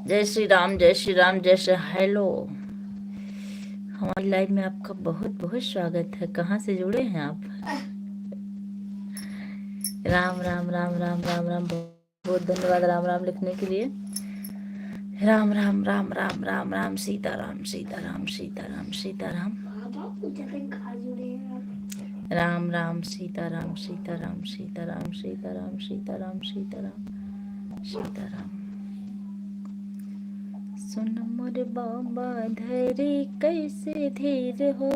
जय श्री राम, जय श्री राम, जय श्री हेलो। हमारी लाइव में आपका बहुत बहुत स्वागत है। कहाँ से जुड़े हैं आप? राम राम राम राम राम राम, बहुत धन्यवाद राम राम लिखने के लिए। राम राम राम राम राम राम, सीता राम सीता राम सीता राम सीता राम, राम राम सीता राम सीता राम सीता राम सीता राम सीता राम सीता राम सीता राम। सुन मोर बाबा धरे कैसे धीर हो,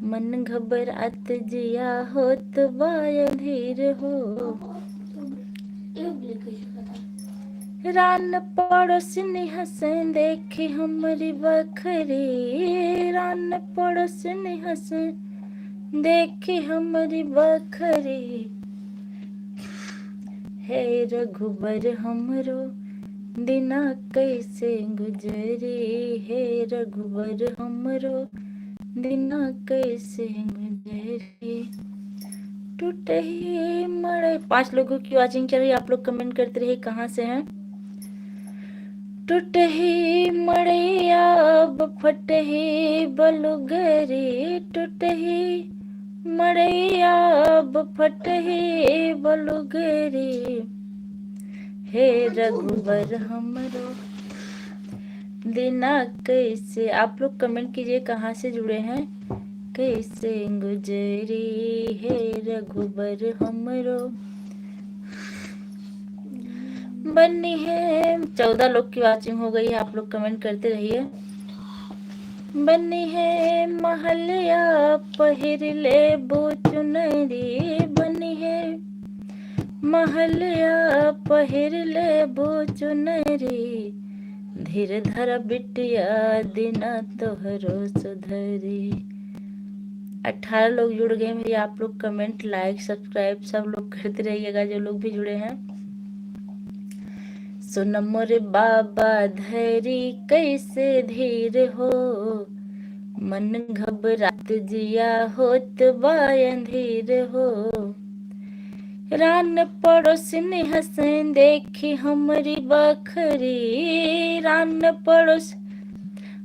मन घबरात जिया होत बाय धीर हो। रान पड़ोसनी हंसे देखे हमारी बखरी, रान पड़ोसनी हंसे देखे हमारी बखरी। हे रघुबर हमरो दिना कैसे गुजरी, हे रघुबर हमरो दिना कैसे गुजरी। टूटे ही मरे। 5 लोगों की वॉचिंग चल रही है, आप लोग कमेंट करते रहिए कहाँ से हैं। टूटे ही मड़ैया अब फटे ही बलुगरी, टूटे ही मड़ैया अब फटे ही बलुगरी। हे रघुबर हमरो दिना कैसे। आप लोग कमेंट कीजिए कहाँ से जुड़े हैं, कैसे गुजरी। हे रघुबर हमरो बनी है। 14 लोग की वॉचिंग हो गई है, आप लोग कमेंट करते रहिए। बनी है महलिया पहिर ले बो चुनरी, बनी है महलिया पहिर ले बो चुनरी। धीर धर बिटिया दिना तोहरो सुधरी। 18 लोग जुड़ गए भैया। आप लोग कमेंट लाइक सब्सक्राइब सब लोग करते रहिएगा, जो लोग भी जुड़े हैं। सुन मोरे बाबा धरी कैसे धीर हो, मन घबरात जिया होत बायंधीर हो। रान पड़ोसनी हंसे देखी हमारी बखरी, रान पड़ोस।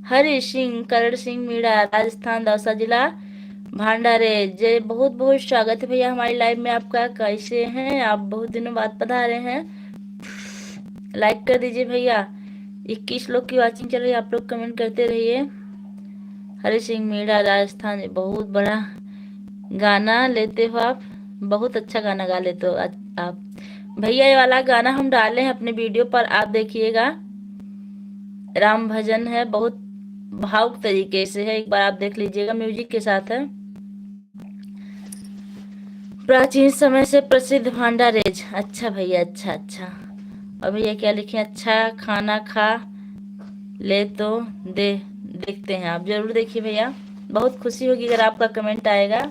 हरि सिंह, करण सिंह मीणा, राजस्थान, दौसा जिला, भांडारे। जय, बहुत बहुत स्वागत है भैया हमारी लाइव में आपका। कैसे हैं आप? बहुत दिनों बाद पधारे हैं। लाइक कर दीजिए भैया। 21 लोग की वॉचिंग चल रही है, आप लोग कमेंट करते रहिए। हरि सिंह मीणा, राजस्थान। बहुत बड़ा गाना लेते हो आप, बहुत अच्छा गाना गा लेते हो आप भैया। ये वाला गाना हम डाले हैं अपने वीडियो पर, आप देखिएगा। राम भजन है, बहुत भावुक तरीके से है, एक बार आप देख लीजिएगा, म्यूजिक के साथ है। प्राचीन समय से प्रसिद्ध भांडारेज। अच्छा भैया, अच्छा अच्छा। और भैया क्या लिखे? अच्छा खाना खा ले तो दे। देखते हैं, आप जरूर देखिए भैया, बहुत खुशी होगी अगर आपका कमेंट आएगा।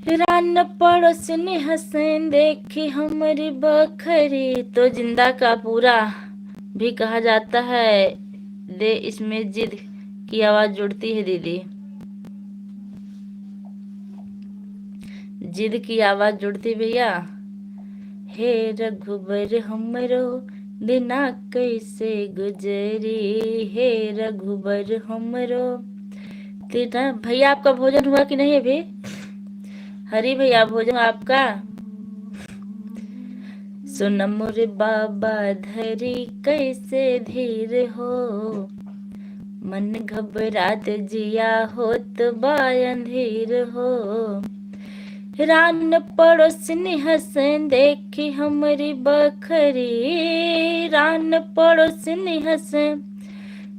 रान पड़ोसनी हंसे देखी हमारी बखरी, तो जिंदा का पूरा भी कहा जाता है। दे इसमें जिद की आवाज जुड़ती है दीदी, जिद की आवाज जुड़ती भैया। हे रघुबर हमरो दिना कैसे गुजरी, हे रघुबर हमरो दिना। भैया आपका भोजन हुआ कि नहीं अभी? हरी भैया भोजन आपका? सुन मोरे बाबा धरी कैसे धीर हो, मन घबरात जिया होत बायंधीर हो। रान पड़ोसनी हंसे देखी हमारी बखरी, रान पड़ोसनी हंसे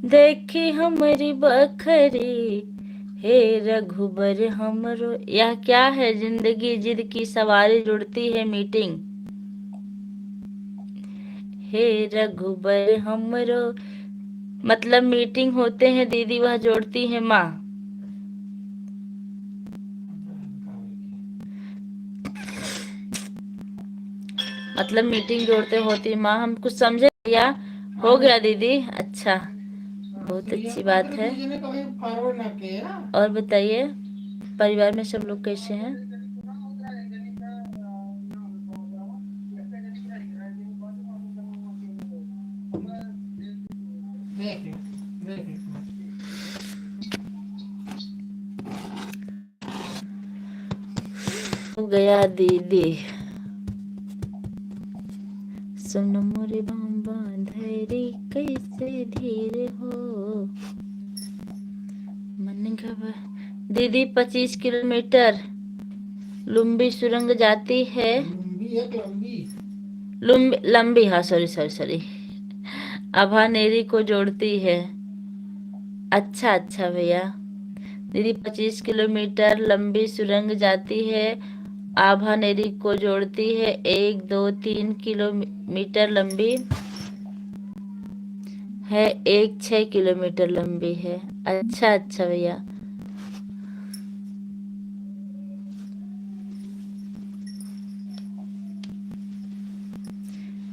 देखी हमारी बखरी। हे रघुबर हमरो। यह क्या है? जिंदगी जिद की सवारी जुड़ती है मीटिंग। हे रघुबर हमरो मतलब मीटिंग होते हैं दीदी, वह जोड़ती है माँ। मतलब मीटिंग जोड़ते होती माँ, हम कुछ समझे या हो गया दीदी? अच्छा, बहुत अच्छी बात है। और बताइए परिवार में सब लोग कैसे हैं? हो गया दीदी। सुन मोरे बाबा धैर्य कैसे धीर हो मन घबरा। दीदी 25 किलोमीटर लंबी सुरंग जाती है। लंबी लंबी, हाँ सॉरी सॉरी सॉरी, अभानेरी को जोड़ती है। अच्छा अच्छा भैया। दीदी 25 किलोमीटर लंबी सुरंग जाती है, आभानेरी को जोड़ती है। 1 2 3 किलोमीटर लंबी है, 1 6 किलोमीटर लंबी है। अच्छा अच्छा भैया।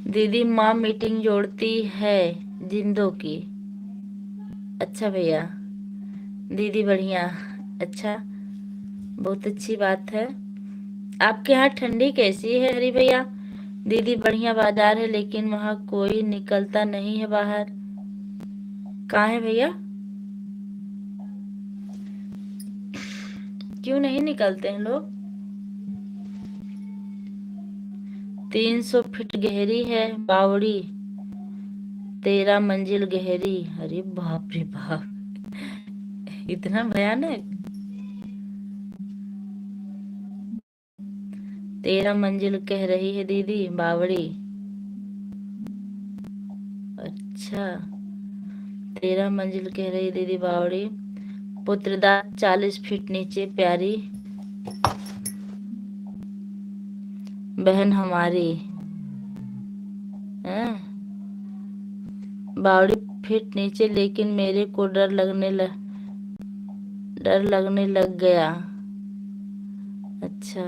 दीदी माँ मीटिंग जोड़ती है जिंदों की। अच्छा भैया। दीदी बढ़िया। अच्छा, बहुत अच्छी बात है। आपके यहाँ ठंडी कैसी है हरी भैया? दीदी बढ़िया बाजार है लेकिन वहाँ कोई निकलता नहीं है बाहर। कहाँ है भैया? क्यों नहीं निकलते हैं लोग? 300 फीट गहरी है बावड़ी, 13 मंजिल गहरी। अरे बाप रे बाप, इतना भयानक। 13 मंजिल कह रही है दीदी बावड़ी। अच्छा, 13 मंजिल कह रही दीदी बावड़ी। पुत्रदास 40 फीट नीचे प्यारी बहन हमारी। हैं? बावड़ी फीट नीचे लेकिन मेरे को डर लगने लग गया। अच्छा,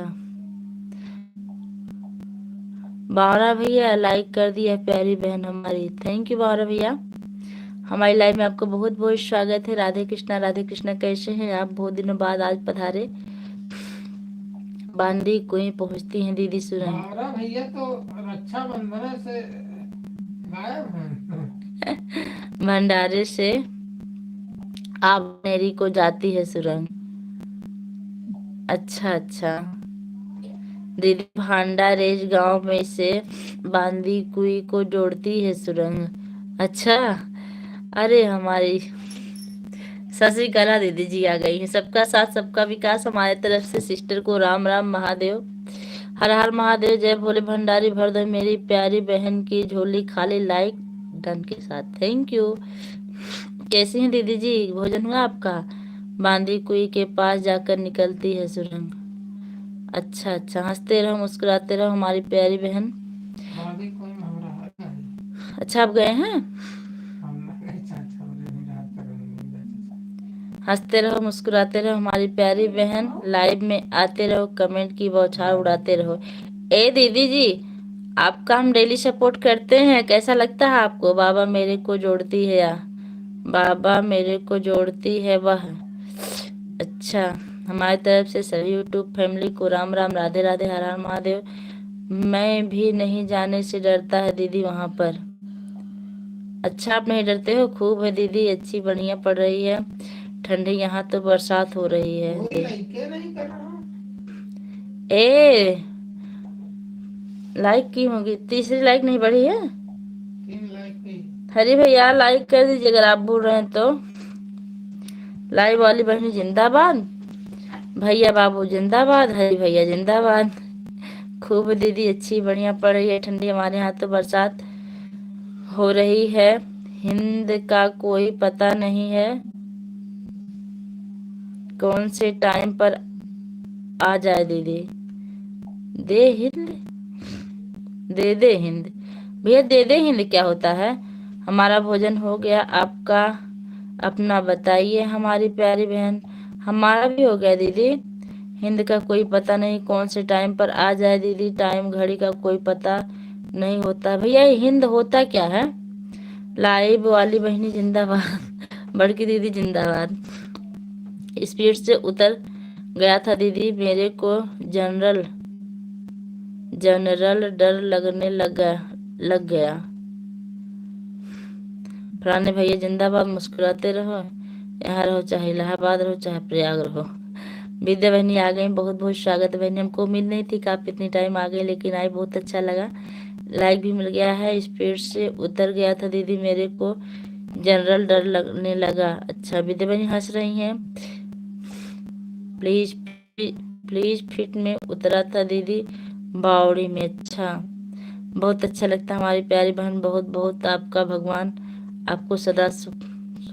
बावरा भैया लाइक कर दिया प्यारी बहन हमारी। थैंक यू बावरा भैया। हमारी लाइव में आपको बहुत बहुत स्वागत है। राधे कृष्णा राधे कृष्णा, कैसे हैं आप? बहुत दिनों बाद आज पधारे। बांदी कुई पहुंचती हैं दीदी सुरंग। बावरा भैया तो रक्षाबंधन से गायब हैं। भंडारे से आप मेरी को जाती है सुरंग। अच्छा अच्छा। दीदी भांडा रेज गांव में से बांदी कुई को जोड़ती है सुरंग। अच्छा, अरे हमारी शशिकला दीदी जी आ गई है। सबका साथ सबका विकास हमारे तरफ से सिस्टर को राम राम महादेव। हर हर महादेव, जय भोले भंडारी भर दो मेरी प्यारी बहन की झोली खाली। लाइक डन के साथ थैंक यू। कैसी हैं दीदी जी? भोजन हुआ आपका? बांदी कुई के पास जाकर निकलती है सुरंग। अच्छा अच्छा, हंसते रहो मुस्कुराते रहो हमारी प्यारी बहन। बांदी कोई हमरा है। अच्छा, आप गए हैं? हम नहीं चाचा बोले नहीं रात तक नहीं चाचा। हंसते रहो मुस्कुराते रहो हमारी प्यारी बहन। लाइव में आते रहो, कमेंट की बौछार उड़ाते रहो। ए दीदी जी, आपका हम डेली सपोर्ट करते हैं, कैसा लगता है आपको? बाबा मेरे को जोड़ती है या बाबा मेरे को जोड़ती है वह। अच्छा, हमारी तरफ से सभी यूट्यूब फैमिली को राम राम राधे राधे हर हर महादेव। मैं भी नहीं जाने से डरता है दीदी वहां पर। अच्छा, आप नहीं डरते हो? खूब है दीदी, अच्छी बढ़िया पड़ रही है ठंडी। यहाँ तो बरसात हो रही है। कोई लाइके नहीं कर रहा। ए लाइक की होगी, तीसरी लाइक नहीं बढ़ी है। 3 लाइक की। हरी भैया लाइक कर दीजिए अगर आप बोल रहे हैं तो। लाइव वाली बहनी जिंदाबाद, भैया बाबू जिंदाबाद, हरी भैया जिंदाबाद। खूब दीदी, अच्छी बढ़िया पड़ रही है ठंडी। हमारे यहाँ तो बरसात हो रही है। हिंद का कोई पता नहीं है कौन से टाइम पर आ जाए दीदी। दे हिंद, दे दे हिंद भैया, दे दे हिंद क्या होता है? हमारा भोजन हो गया, आपका अपना बताइए हमारी प्यारी बहन। हमारा भी हो गया दीदी। हिंद का कोई पता नहीं कौन से टाइम पर आ जाए दीदी, टाइम घड़ी का कोई पता नहीं होता। भैया ये हिंद होता क्या है? लाइव वाली बहनी जिंदाबाद बड़की दीदी जिंदाबाद। स्पीड से उतर गया था दीदी मेरे को जनरल जनरल डर लगने लग गया। फलाने भैया जिंदाबाद, मुस्कुराते रहो, यहाँ रहो चाहे इलाहाबाद रहो चाहे प्रयाग रहो। विद्या बहनी आ गई, बहुत बहुत स्वागत है बहनी। हमको उम्मीद नहीं थी कि आप इतनी टाइम आ गए, लेकिन आए, बहुत अच्छा लगा। लाइक भी मिल गया है। स्पीड से उतर गया था दीदी, मेरे को जनरल डर लगने लगा। अच्छा, विद्या बहनी हंस रही हैं। प्लीज प्लीज फिट में उतरा था दीदी, बावड़ी में। अच्छा, बहुत अच्छा लगता है हमारी प्यारी बहन। बहुत बहुत आपका भगवान आपको सदा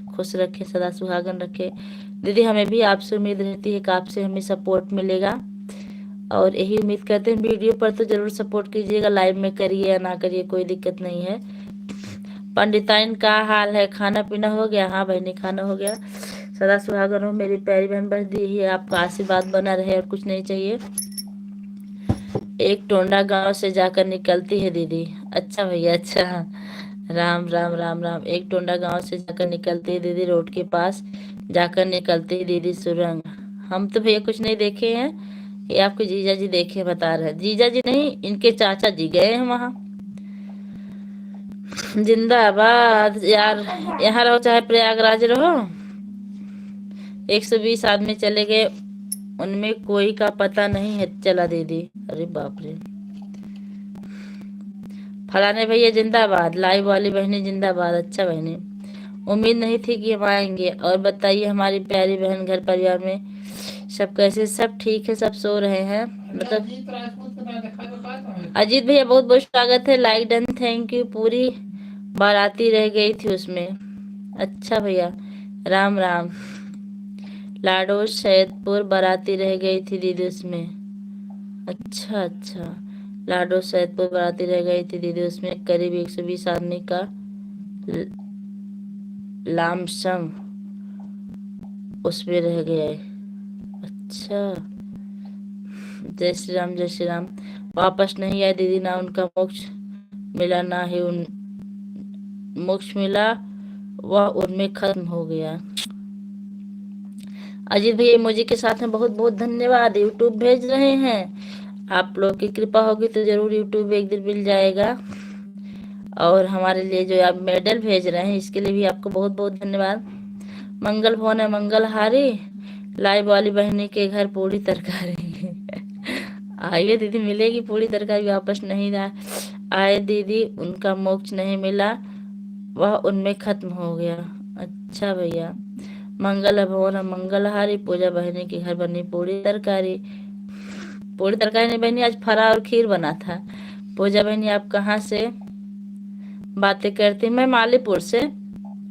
खुश रखे, सदा सुहागन रखे। दीदी हमें भी आपसे उम्मीद रहती है कि आपसे हमें सपोर्ट मिलेगा, और यही उम्मीद करते हैं। वीडियो पर तो जरूर सपोर्ट कीजिएगा, लाइव में करिए या ना करिए, कोई दिक्कत नहीं है। पंडिताइन का हाल है, खाना पीना हो गया? हाँ बहनी, खाना हो गया। सदा सुहागन हो मेरी प्यारी बहन। बस दी है आपका आशीर्वाद बना रहे, और कुछ नहीं चाहिए। एक टोंडा गांव से जाकर निकलती है दीदी। अच्छा भैया, अच्छा। राम राम राम राम। एक टोंडा गांव से जाकर निकलती है दीदी, रोड के पास जाकर निकलती है दीदी सुरंग। हम तो भैया कुछ नहीं देखे हैं, ये आपके जीजा जी देखे, बता रहे हैं। जीजा जी नहीं, इनके चाचा जी गए हैं वहाँ। जिंदाबाद यार, यहाँ रहो चाहे प्रयागराज रहो। 120 आदमी चले गए, उनमें कोई का पता नहीं है चला दीदी। अरे बाप रे। फलाने भैया जिंदाबाद, लाइव वाली बहनी जिंदाबाद। अच्छा बहनी, उम्मीद नहीं थी कि हम आएंगे। और बताइए हमारी प्यारी बहन, घर परिवार में सब कैसे? सब ठीक है, सब सो रहे हैं मतलब। अजीत भैया बहुत बहुत स्वागत है, लाइक डन, थैंक यू। पूरी बाराती रह गई थी उसमें। अच्छा भैया, राम राम। लाडो सैदपुर बाराती रह गई थी दीदी उसमें। अच्छा अच्छा, लाडो सैदपुर बाराती रह गई थी दीदी उसमें। करीब 120 आदमी का लामसम उसमें रह गए। अच्छा, जय श्री राम, जय श्री राम। वापस नहीं आए दीदी, ना उनका मोक्ष मिला, ना ही उन मोक्ष मिला, वह उनमें खत्म हो गया। अजीत भैया इमोजी के साथ में बहुत बहुत धन्यवाद। यूट्यूब भेज रहे हैं, आप लोग की कृपा होगी तो जरूर यूट्यूब एक दिन मिल जाएगा। और हमारे लिए जो आप मेडल भेज रहे हैं, इसके लिए भी आपको बहुत बहुत धन्यवाद। मंगल भवन है मंगलहारी, लाइव वाली बहनी के घर पूरी तरकारी। आइए दीदी, मिलेगी पूरी तरकारी। वापस नहीं आए दीदी, उनका मोक्ष नहीं मिला, वह उनमें खत्म हो गया। अच्छा भैया, मंगल भवन मंगलहारी, पूजा बहनी के घर बनी पूरी तरकारी। पूरी तरकारी नहीं बहनी, आज फरा और खीर बना था। पूजा बहनी आप कहाँ से बातें करती? मैं मालीपुर से।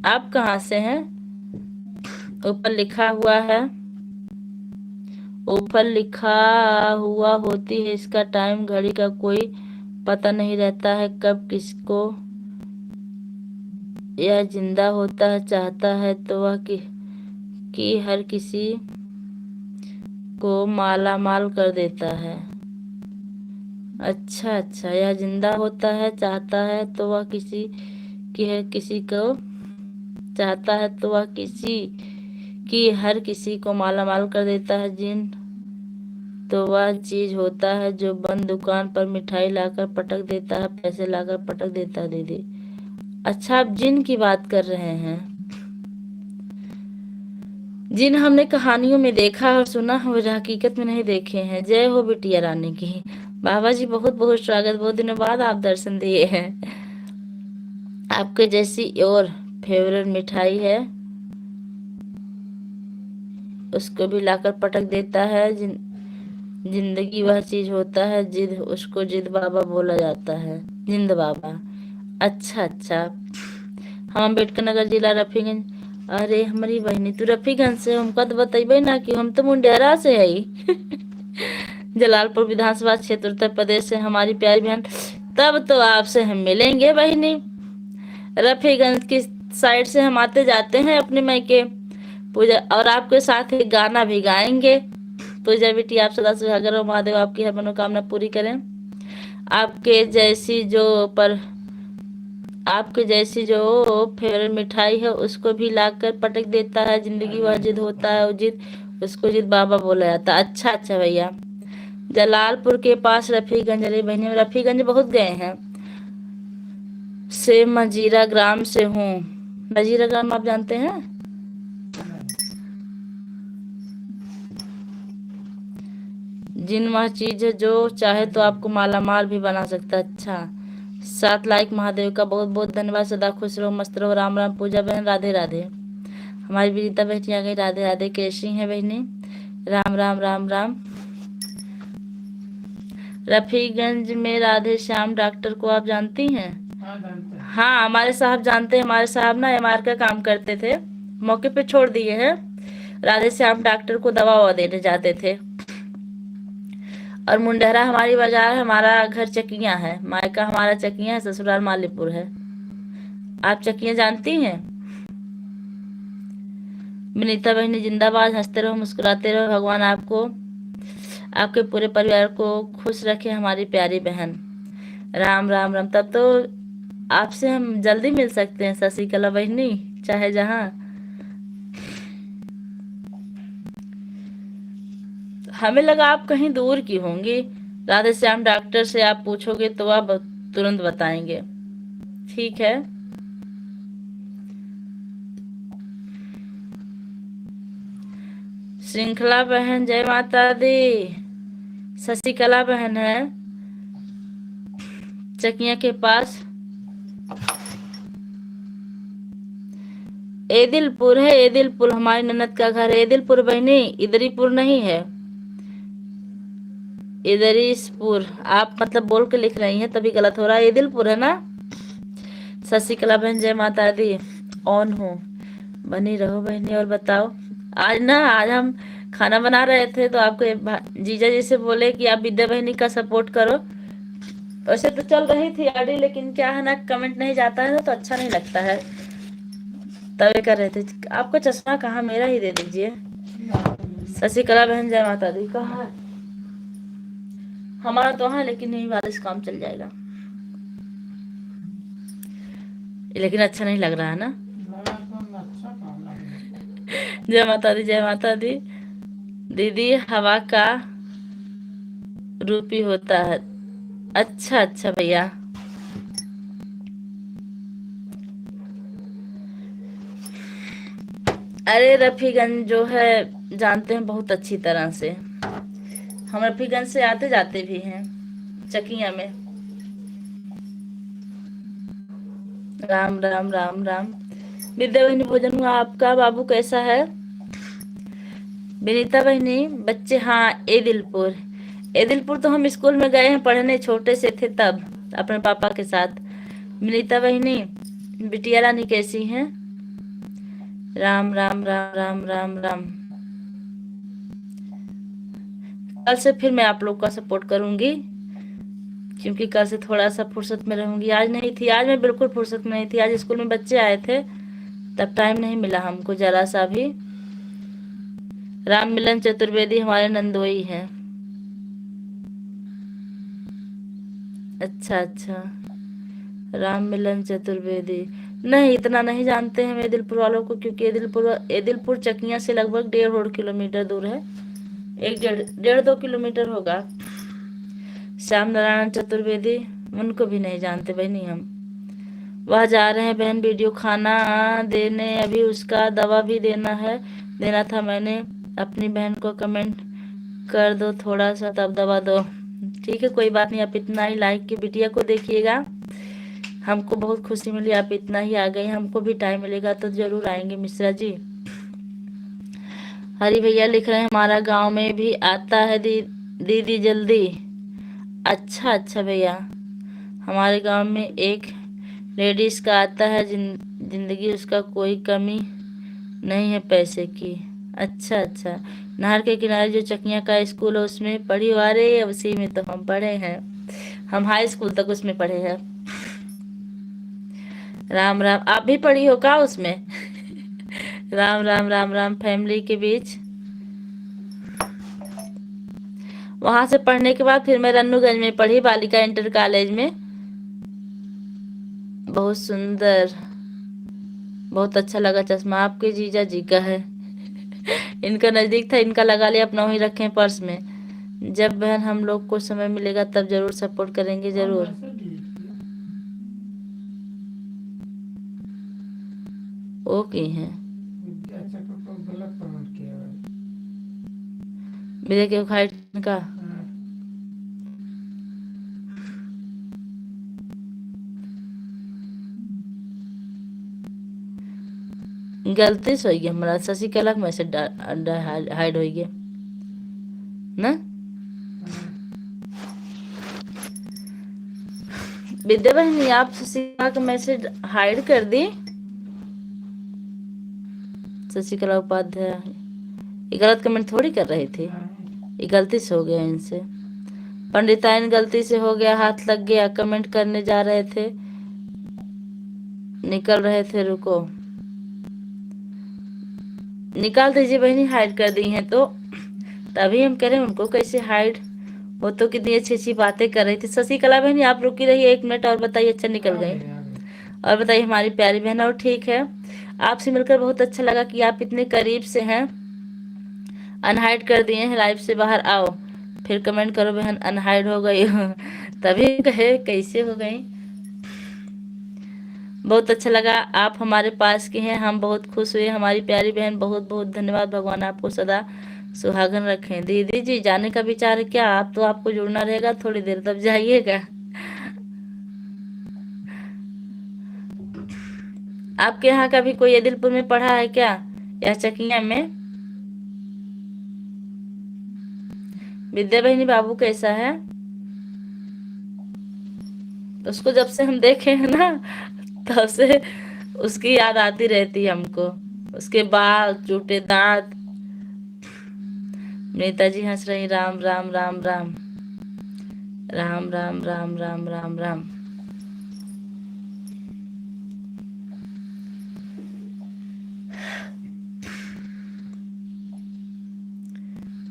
आप कहाँ से हैं? ऊपर लिखा हुआ है, ऊपर लिखा हुआ होती है इसका टाइम, घड़ी का कोई पता नहीं रहता है कब किसको यह जिंदा होता है। चाहता है तो वह कि हर किसी को माला माल कर देता है। अच्छा अच्छा, यह जिंदा होता है, चाहता है तो वह किसी को चाहता है तो वह हर किसी को माला माल कर देता है। जिन तो वह चीज होता है जो बंद दुकान पर मिठाई लाकर पटक देता है, पैसे लाकर पटक देता है दीदी। अच्छा, आप जिन की बात कर रहे हैं? जिन हमने कहानियों में देखा और सुना, हम हकीकत में नहीं देखे हैं। जय हो बिटिया रानी की। बाबा जी बहुत बहुत स्वागत, बहुत दिनों बाद आप दर्शन दिए हैं। आपके जैसी और फेवरेट मिठाई है, उसको भी लाकर पटक देता है। जिंदगी वह चीज होता है, जिद उसको जिद बाबा बोला जाता है, जिंद बाबा। अच्छा अच्छा, हम अम्बेडकर नगर जिला रफीगंज। अरे हमारी बहनी तू रफीगंज से, हमका तो बतेबे ना कि हम तो मुंडेरा से है। जलालपुर विधानसभा क्षेत्र उत्तर प्रदेश से हमारी प्यारी बहन। तब तो आपसे हम मिलेंगे बहनी। रफीगंज की साइड से हम आते जाते हैं अपने मायके पूजा, और आपके साथ एक गाना भी गाएंगे। पूजा बेटी आप सदा सुहागर हो, महादेव आपकी हर मनोकामना पूरी करें। आपके जैसी जो पर आपके जैसी जो फेवरेट मिठाई है, उसको भी लाकर पटक देता है। जिंदगी वह जिद होता है, जिद उसको जिद बाबा बोला जाता है। अच्छा अच्छा भैया, जलालपुर के पास रफीगंज। अरे बहनी, रफीगंज बहुत गए हैं। से मजीरा ग्राम से हूँ। मजीरा ग्राम आप जानते हैं? जिन वह चीज है जो चाहे तो आपको मालामाल भी बना सकता है। अच्छा, 7 लाइक महादेव का बहुत बहुत धन्यवाद। सदा खुश रहो, मस्त रहो। राम राम पूजा बहन, राधे राधे। हमारी विनीता बहनी आ गई, राधे राधे। कैसी हैं बहनी? राम राम राम राम। रफीगंज में राधे श्याम डॉक्टर को आप जानती हैं? हाँ जानते हैं। हाँ, हमारे साहब जानते हैं। हमारे साहब ना एमआर का काम करते थे, मौके पे छोड़ दिए हैं। राधे श्याम डॉक्टर को दवा ववा देने जाते थे। और मुंडहरा हमारी बाजार है। हमारा घर चकिया है, मायका हमारा चकिया है, ससुराल मालीपुर है। आप चकिया जानती हैं? विनीता बहनी जिंदाबाद। हंसते रहो, मुस्कुराते रहो। भगवान आपको, आपके पूरे परिवार को खुश रखे हमारी प्यारी बहन। राम राम राम। तब तो आपसे हम जल्दी मिल सकते हैं शशिकला बहनी, चाहे जहां। हमें लगा आप कहीं दूर की होंगी। राधे श्याम डॉक्टर से आप पूछोगे तो आप तुरंत बताएंगे। ठीक है। श्रृंखला बहन जय माता दी। शशिकला बहन है चकिया के पास। एदिलपुर है, एदिलपुर हमारी ननद का घर है। एदिलपुर बहनी, इदरीपुर नहीं है, इदरीसपुर। आप मतलब बोल के लिख रही हैं तभी गलत हो रहा है। एदिलपुर है ना। शशिकला बहन जय माता दी। ऑन हो, बनी रहो बहनी। और बताओ, आज हम खाना बना रहे थे तो आपके जीजा जी से बोले कि आप विद्या बहनी का सपोर्ट करो। वैसे तो चल रही थी आईडी, लेकिन क्या है ना, कमेंट नहीं जाता है तो अच्छा नहीं लगता है। तवे कर रहे थे। आपको चश्मा कहाँ, मेरा ही दे दीजिए। शशिकला बहन जय माता दी। कहाँ है? हमारा तो है, लेकिन नहीं वाले से काम चल जाएगा। लेकिन अच्छा नहीं लग रहा है ना। अच्छा काम लग रहा है। जय माता दी, जय माता दी। दीदी हवा का रूपी होता है। अच्छा अच्छा भैया। अरे रफीगंज जो है जानते हैं बहुत अच्छी तरह से। हम रफीगंज से आते जाते भी हैं चकिया में। राम राम राम राम। विद्या बहनी भोजन हुआ आपका? बाबू कैसा है? विनीता बहनी बच्चे, हाँ एदिलपुर। एदिलपुर तो हम स्कूल में गए हैं पढ़ने, छोटे से थे तब, अपने पापा के साथ। विनीता बहनी, बिटिया रानी कैसी हैं? राम राम राम राम राम राम। कल से फिर मैं आप लोग का सपोर्ट करूंगी, क्योंकि कल से थोड़ा सा फुर्सत में रहूंगी। आज नहीं थी, आज मैं बिल्कुल फुर्सत में नहीं थी। आज स्कूल में बच्चे आए थे तब टाइम नहीं मिला हमको जरा सा भी। राम मिलन चतुर्वेदी हमारे नंदोई हैं। अच्छा अच्छा, राम मिलन चतुर्वेदी नहीं, इतना नहीं जानते हैं एदिलपुर वालों को, क्योंकि एदिलपुर चकिया से लगभग 1.5 किलोमीटर दूर है। 1.5-1.5-2 किलोमीटर होगा। श्याम नारायण चतुर्वेदी, उनको भी नहीं जानते बहनी हम। वह जा रहे हैं बहन वीडियो खाना देने, अभी उसका दवा भी देना था। मैंने अपनी बहन को कमेंट कर दो थोड़ा सा, तब दवा दो। ठीक है, कोई बात नहीं। आप इतना ही लाइक की बिटिया को देखिएगा, हमको बहुत खुशी मिली। आप इतना ही आ गए, हमको भी टाइम मिलेगा तो जरूर आएंगे मिश्रा जी। हरी भैया लिख रहे हैं हमारा गांव में भी आता है दीदी जल्दी। अच्छा अच्छा भैया, हमारे गांव में एक लेडीज का आता है, जिंदगी उसका कोई कमी नहीं है पैसे की। अच्छा अच्छा, नहर के किनारे जो चकिया का स्कूल है उसमें पढ़ी हो? अरे उसी में तो हम पढ़े हैं, हम हाई स्कूल तक उसमें पढ़े हैं। राम राम, आप भी पढ़ी हो का उसमें? राम राम राम राम। फैमिली के बीच वहां से पढ़ने के बाद फिर मैं रन्नूगंज में पढ़ी, बालिका इंटर कॉलेज में। बहुत सुंदर, बहुत अच्छा लगा चश्मा। आपके जीजा जी का है। इनका नजदीक था, इनका लगा लिया, अपना वही रखे पर्स में। जब बहन हम लोग को समय मिलेगा तब जरूर सपोर्ट करेंगे, जरूर। ओके हैं। अच्छा तो गलत कमेंट किया है। मेरे के खाइट का गलती से हो गया हमारा शशिकला के मैसेज हाइड हो गया ना। विद्या बहनी आप शशिकला का मैसेज हाइड कर दी। शशिकला उपाध्याय ये गलत कमेंट थोड़ी कर रही थी, ये गलती से हो गया इनसे। पंडिताइन गलती से हो गया, हाथ लग गया, कमेंट करने जा रहे थे, निकल रहे थे, रुको निकाल दीजिए बहनी, हाइड कर दी हैं तो। तभी हम कह रहे हैं उनको कैसे हाइड, वो तो कितनी अच्छी अच्छी बातें कर रही थी। शशिकला बहनी आप रुकी रहिए 1 मिनट और बताइए। अच्छा निकल गई। और बताइए हमारी प्यारी बहन। और ठीक है, आपसे मिलकर बहुत अच्छा लगा कि आप इतने करीब से हैं। अनहाइड कर दिए हैं, लाइव से बाहर आओ, फिर कमेंट करो बहन अनहाइड हो गई तभी कहे कैसे हो गई। बहुत अच्छा लगा, आप हमारे पास के हैं, हम बहुत खुश हुए। हमारी प्यारी बहन बहुत बहुत धन्यवाद। भगवान आपको सदा सुहागन रखें। दीदी जी जाने का विचार है क्या? आप तो आपको जुड़ना रहेगा थोड़ी देर, तब जाइएगा। आपके यहाँ का भी कोई अदिलपुर में पढ़ा है क्या, या चकिया में? विद्या बहनी बाबू कैसा है? उसको जब से हम देखे हैं ना तब से उसकी याद आती रहती है हमको, उसके बाल, टूटे दांत। नेताजी हंस रही। राम राम राम राम राम राम राम राम राम राम।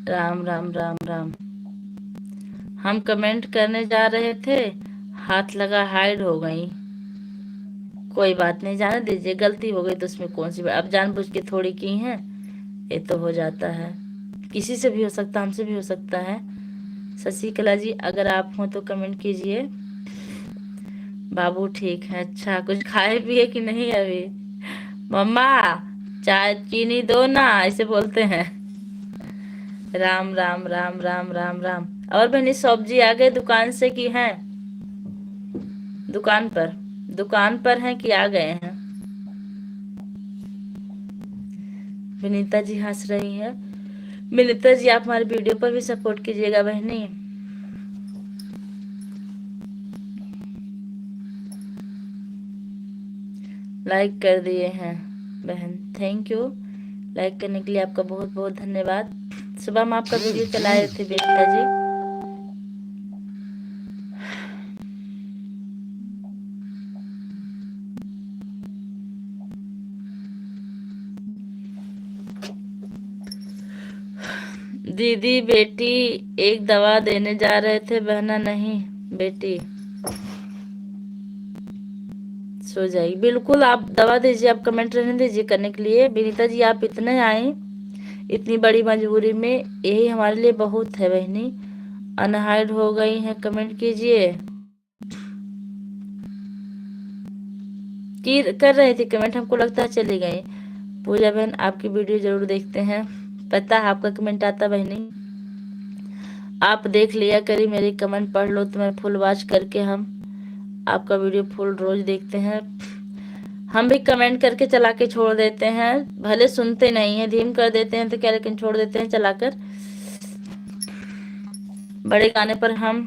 राम राम राम राम। हम कमेंट करने जा रहे थे, हाथ लगा, हाइड हो गई। कोई बात नहीं, जाने दीजिए, गलती हो गई तो उसमें कौन सी बात। अब जानबूझ के थोड़ी की हैं, ये तो हो जाता है, किसी से भी हो सकता, हमसे भी हो सकता है। शशिकला जी अगर आप हो तो कमेंट कीजिए। बाबू ठीक है। अच्छा कुछ खाए पिए कि नहीं अभी? मम्मा चाय चीनी दो ना, ऐसे बोलते हैं। राम राम राम राम राम राम। और बहनी सब्जी आ गए दुकान से कि हैं? दुकान पर, दुकान पर हैं कि आ गए हैं? विनीता जी हंस रही हैं। विनीता जी आप हमारे वीडियो पर भी सपोर्ट कीजिएगा बहनी। लाइक कर दिए हैं बहन, थैंक यू। लाइक करने के लिए आपका बहुत बहुत धन्यवाद। सुबह हम आपका वीडियो चलाए थे विनीता जी। दीदी बेटी एक दवा देने जा रहे थे, बहना नहीं बेटी सो जाएगी। बिल्कुल आप दवा दीजिए, आप कमेंट रहने दीजिए करने के लिए। विनीता जी आप इतने आए इतनी बड़ी मजबूरी में, यही हमारे लिए बहुत है बहनी। अनहाइड हो गई हैं, कमेंट कीजिए। की कर रही थी कमेंट, हमको लगता है चली गई। पूजा बहन आपकी वीडियो जरूर देखते हैं, पता है आपका कमेंट आता बहनी। आप देख लिया करी, मेरी कमेंट पढ़ लो तो मैं फुल वॉच करके हम आपका वीडियो फुल रोज देखते हैं। हम भी कमेंट करके चला के छोड़ देते हैं, भले सुनते नहीं है, धीम कर देते हैं तो क्या, लेकिन छोड़ देते हैं चलाकर। बड़े गाने पर हम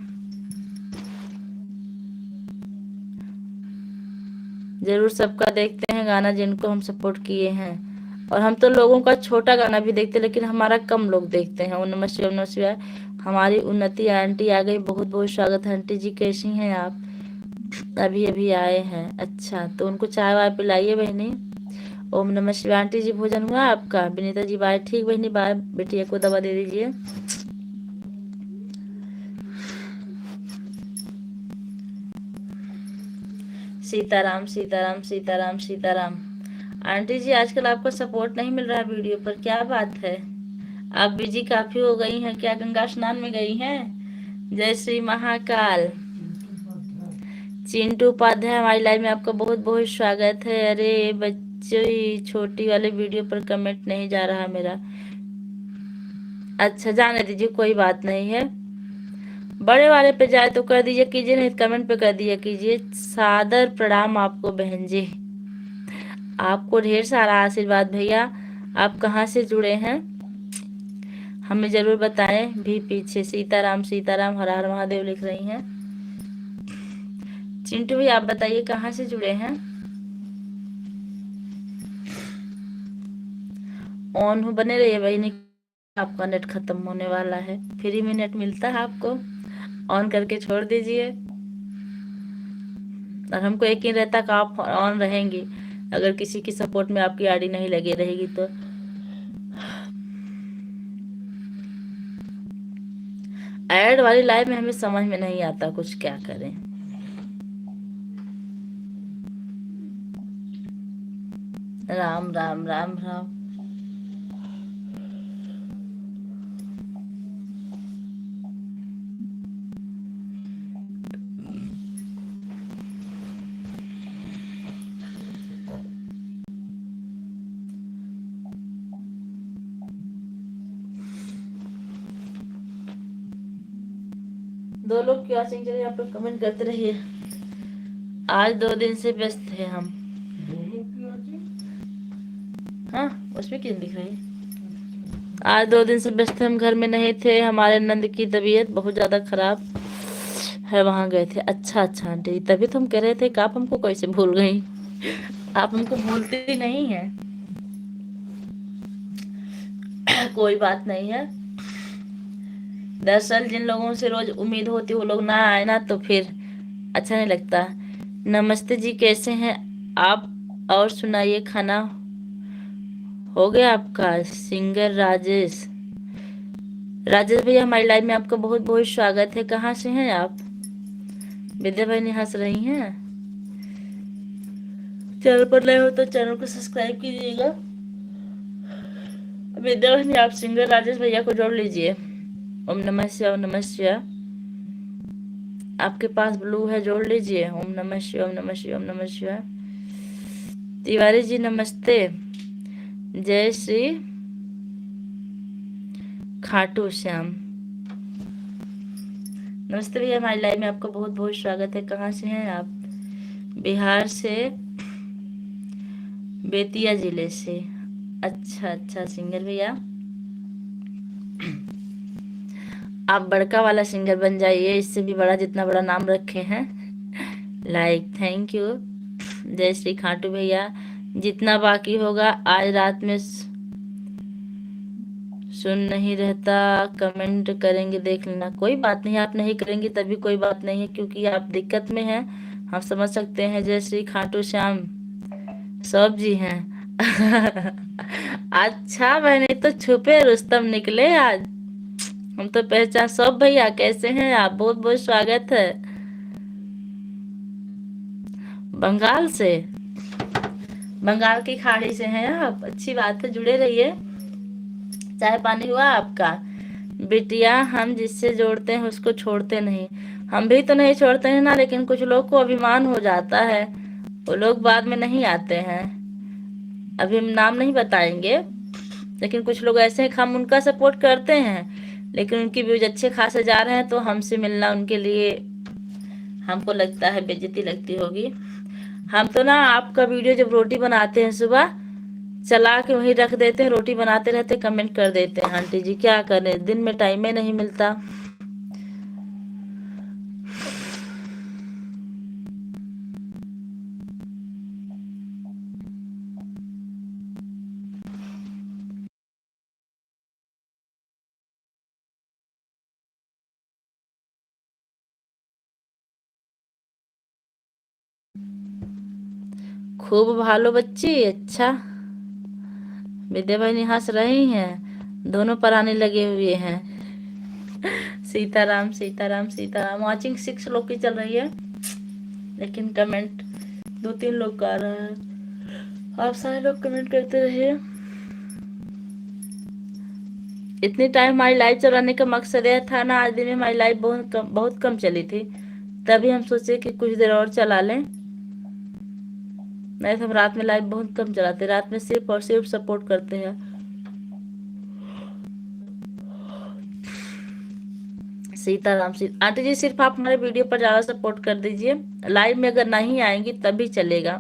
जरूर सबका देखते हैं गाना जिनको हम सपोर्ट किए हैं। और हम तो लोगों का छोटा गाना भी देखते हैं, लेकिन हमारा कम लोग देखते हैं। ओम नमः शिवाय, ओम नमः शिवाय। हमारी उन्नति आंटी आ गई, बहुत बहुत स्वागत है आंटी जी, कैसी हैं आप? अभी अभी आए हैं, अच्छा तो उनको चाय वाय पिलाइए बहनी। ओम नमः शिवाय। आंटी जी भोजन हुआ आपका? विनीता जी बाय। ठीक बहनी बाय, बेटिया को दवा दे दीजिए। सीताराम सीताराम सीताराम सीताराम। आंटी जी आजकल आपका सपोर्ट नहीं मिल रहा वीडियो पर, क्या बात है? आप बिजी काफी हो गई हैं क्या, गंगा स्नान में गई हैं? जय श्री महाकाल। चिंटू उपाध्याय हमारी लाइव में आपका बहुत बहुत स्वागत है। अरे बच्चे छोटी वाले वीडियो पर कमेंट नहीं जा रहा मेरा, अच्छा जाने दीजिए कोई बात नहीं है। बड़े वाले पे जाए तो कर दीजिए कीजिए, नहीं कमेंट पे कर दिया कीजिए। सादर प्रणाम आपको बहन जी, आपको ढेर सारा आशीर्वाद भैया। आप कहाँ से जुड़े हैं हमें जरूर बताएं। भी पीछे सीताराम सीताराम हर हर महादेव लिख रही हैं। चिंटू भाई आप बताइए कहाँ से जुड़े हैं। ऑन हो बने रहिए भाई, नहीं आपका नेट खत्म होने वाला है। फ्री में नेट मिलता है आपको, ऑन करके छोड़ दीजिए। और हमको यकीन रहता कि आप ऑन रहेंगी, अगर किसी की सपोर्ट में आपकी आईडी नहीं लगी रहेगी तो। ऐड वाली लाइव में हमें समझ में नहीं आता कुछ, क्या करें। राम राम राम राम। दो लोग क्या सिंह चले, आप लोग कमेंट करते रहिए। आज 2 दिन से व्यस्त थे हम। दोनों की आती? हाँ उसमें क्या दिख रही है। आज 2 दिन से व्यस्त थे, हम घर में नहीं थे। हमारे नंद की तबीयत बहुत ज्यादा खराब है, वहां गए थे। अच्छा अच्छा आंटी, तभी तो हम कह रहे थे कि आप हमको कैसे भूल गई। आप हमको भूलती नहीं है। कोई बात नहीं है। दरअसल जिन लोगों से रोज उम्मीद होती वो लोग ना आए ना तो फिर अच्छा नहीं लगता। नमस्ते जी, कैसे हैं आप? और सुनाइए, खाना हो गया आपका? सिंगर राजेश। राजेश भैया हमारी लाइव में आपका बहुत बहुत स्वागत है। कहाँ से हैं आप? विद्या भाई नहीं हंस रही हैं। चैनल पर नए हो तो चैनल को सब्सक्राइब कीजिएगा। विद्या भाई आप सिंगर राजेश भैया को जोड़ लीजिए। ओम नमः शिवाय, ओम नमः शिवाय। आपके पास ब्लू है, जोड़ लीजिए। ओम नमः शिवाय, ओम नमः शिवाय, ओम नमः शिवाय। तिवारी जी नमस्ते। जय श्री खाटू श्याम। नमस्ते भैया, हमारी लाइव में आपका बहुत बहुत स्वागत है। कहाँ से हैं आप? बिहार से, बेतिया जिले से। अच्छा अच्छा सिंगर भैया, आप बड़का वाला सिंगर बन जाइए, इससे भी बड़ा, जितना बड़ा नाम रखे हैं। Like thank you. जय श्री खाटू भैया। जितना बाकी होगा आज रात में सुन नहीं रहता, कमेंट करेंगे देख लेना। कोई बात नहीं, आप नहीं करेंगे तभी कोई बात नहीं है, क्योंकि आप दिक्कत में हैं, हम समझ सकते हैं। जय श्री खाटू श्याम सब जी हैं। अच्छा मैंने तो छुपे रुस्तम निकले आज। हम तो पहचान। सब भैया कैसे हैं आप? बहुत बहुत स्वागत है। बंगाल से, बंगाल की खाड़ी से हैं आप? अच्छी बात है, जुड़े रहिए। चाय पानी हुआ आपका? बिटिया, हम जिससे जोड़ते हैं उसको छोड़ते नहीं। हम भी तो नहीं छोड़ते हैं ना, लेकिन कुछ लोग को अभिमान हो जाता है, वो लोग बाद में नहीं आते हैं। अभी हम नाम नहीं बताएंगे, लेकिन कुछ लोग ऐसे हैं, हम उनका सपोर्ट करते हैं, लेकिन उनकी व्यूज अच्छे खासे जा रहे हैं तो हमसे मिलना उनके लिए हमको लगता है बेइज्जती लगती होगी। हम तो ना आपका वीडियो जब रोटी बनाते हैं सुबह चला के वहीं रख देते हैं, रोटी बनाते रहते, कमेंट कर देते हैं। आंटी जी क्या करें, दिन में टाइम ही नहीं मिलता। खूब भालो बच्ची। अच्छा विद्या भाई नहीं हंस रही हैं, दोनों पराने लगे हुए हैं। सीताराम सीताराम सीताराम। वॉचिंग 6 लोग की चल रही है, लेकिन कमेंट 2-3 लोग का आ रहा है। आप सारे लोग कमेंट करते रहिए। इतनी टाइम हमारी लाइव चलाने का मकसद यह था ना, आज दिन में हमारी लाइव बहुत कम चली थी, तभी हम सोचे कि कुछ देर और चला लें। नहीं तो हम रात में लाइव बहुत कम चलाते, रात में सिर्फ और सिर्फ सपोर्ट करते हैं। सीताराम आंटी जी, सिर्फ आप हमारे वीडियो पर ज्यादा सपोर्ट कर दीजिए। लाइव में अगर नहीं आएंगी तभी चलेगा,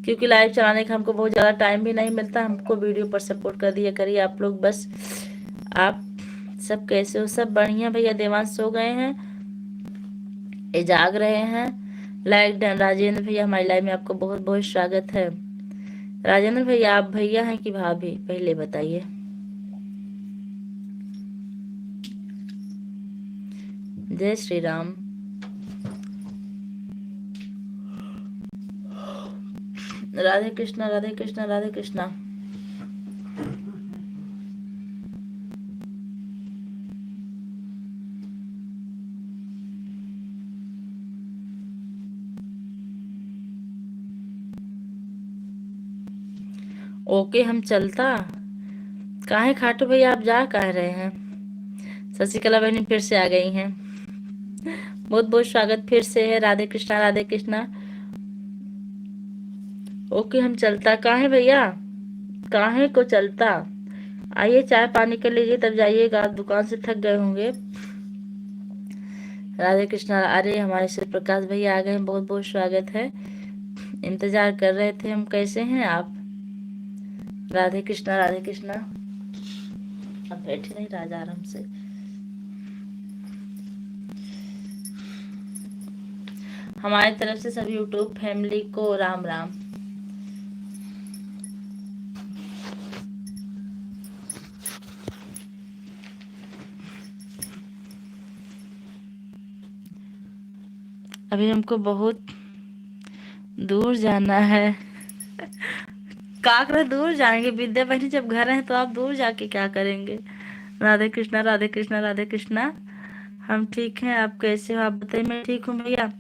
क्योंकि लाइव चलाने का हमको बहुत ज़्यादा टाइम भी नहीं मिलता। हमको वीडियो पर सपोर्ट कर दिया करिए आप लोग बस। आप सब कैसे हो? सब बढ़िया भैया। देवांश सो गए हैं, ये जाग रहे हैं। Like done. राजेंद्र भैया हमारी लाइव में आपको बहुत बहुत स्वागत है। राजेंद्र भैया आप भैया हैं कि भाभी, पहले बताइए। जय श्री राम। राधे कृष्णा राधे कृष्णा राधे कृष्णा। ओके हम चलता। काहे खाटू भैया आप जा कह रहे हैं? शशिकला बहनी फिर से आ गई हैं। बहुत बहुत स्वागत फिर से है। राधे कृष्णा राधे कृष्णा। ओके हम चलता। काहे भैया, काहे को चलता? आइए चाय पानी कर लीजिए तब जाइएगा, आप दुकान से थक गए होंगे। राधे कृष्णा। अरे हमारे शिव प्रकाश भैया आ गए हैं, बहुत बहुत स्वागत है। इंतजार कर रहे थे हम। कैसे हैं आप? राधे कृष्णा राधे कृष्णा। अब बैठे नहीं राजा आराम से। हमारी तरफ से सभी यूट्यूब फैमिली को राम राम। अभी हमको बहुत दूर जाना है। काकरा दूर जाएंगे विद्या बहनी, जब घर हैं तो आप दूर जाके क्या करेंगे? राधे कृष्णा राधे कृष्णा राधे कृष्णा। हम ठीक हैं, आप कैसे हो? आप बताइए। मैं ठीक हूँ भैया।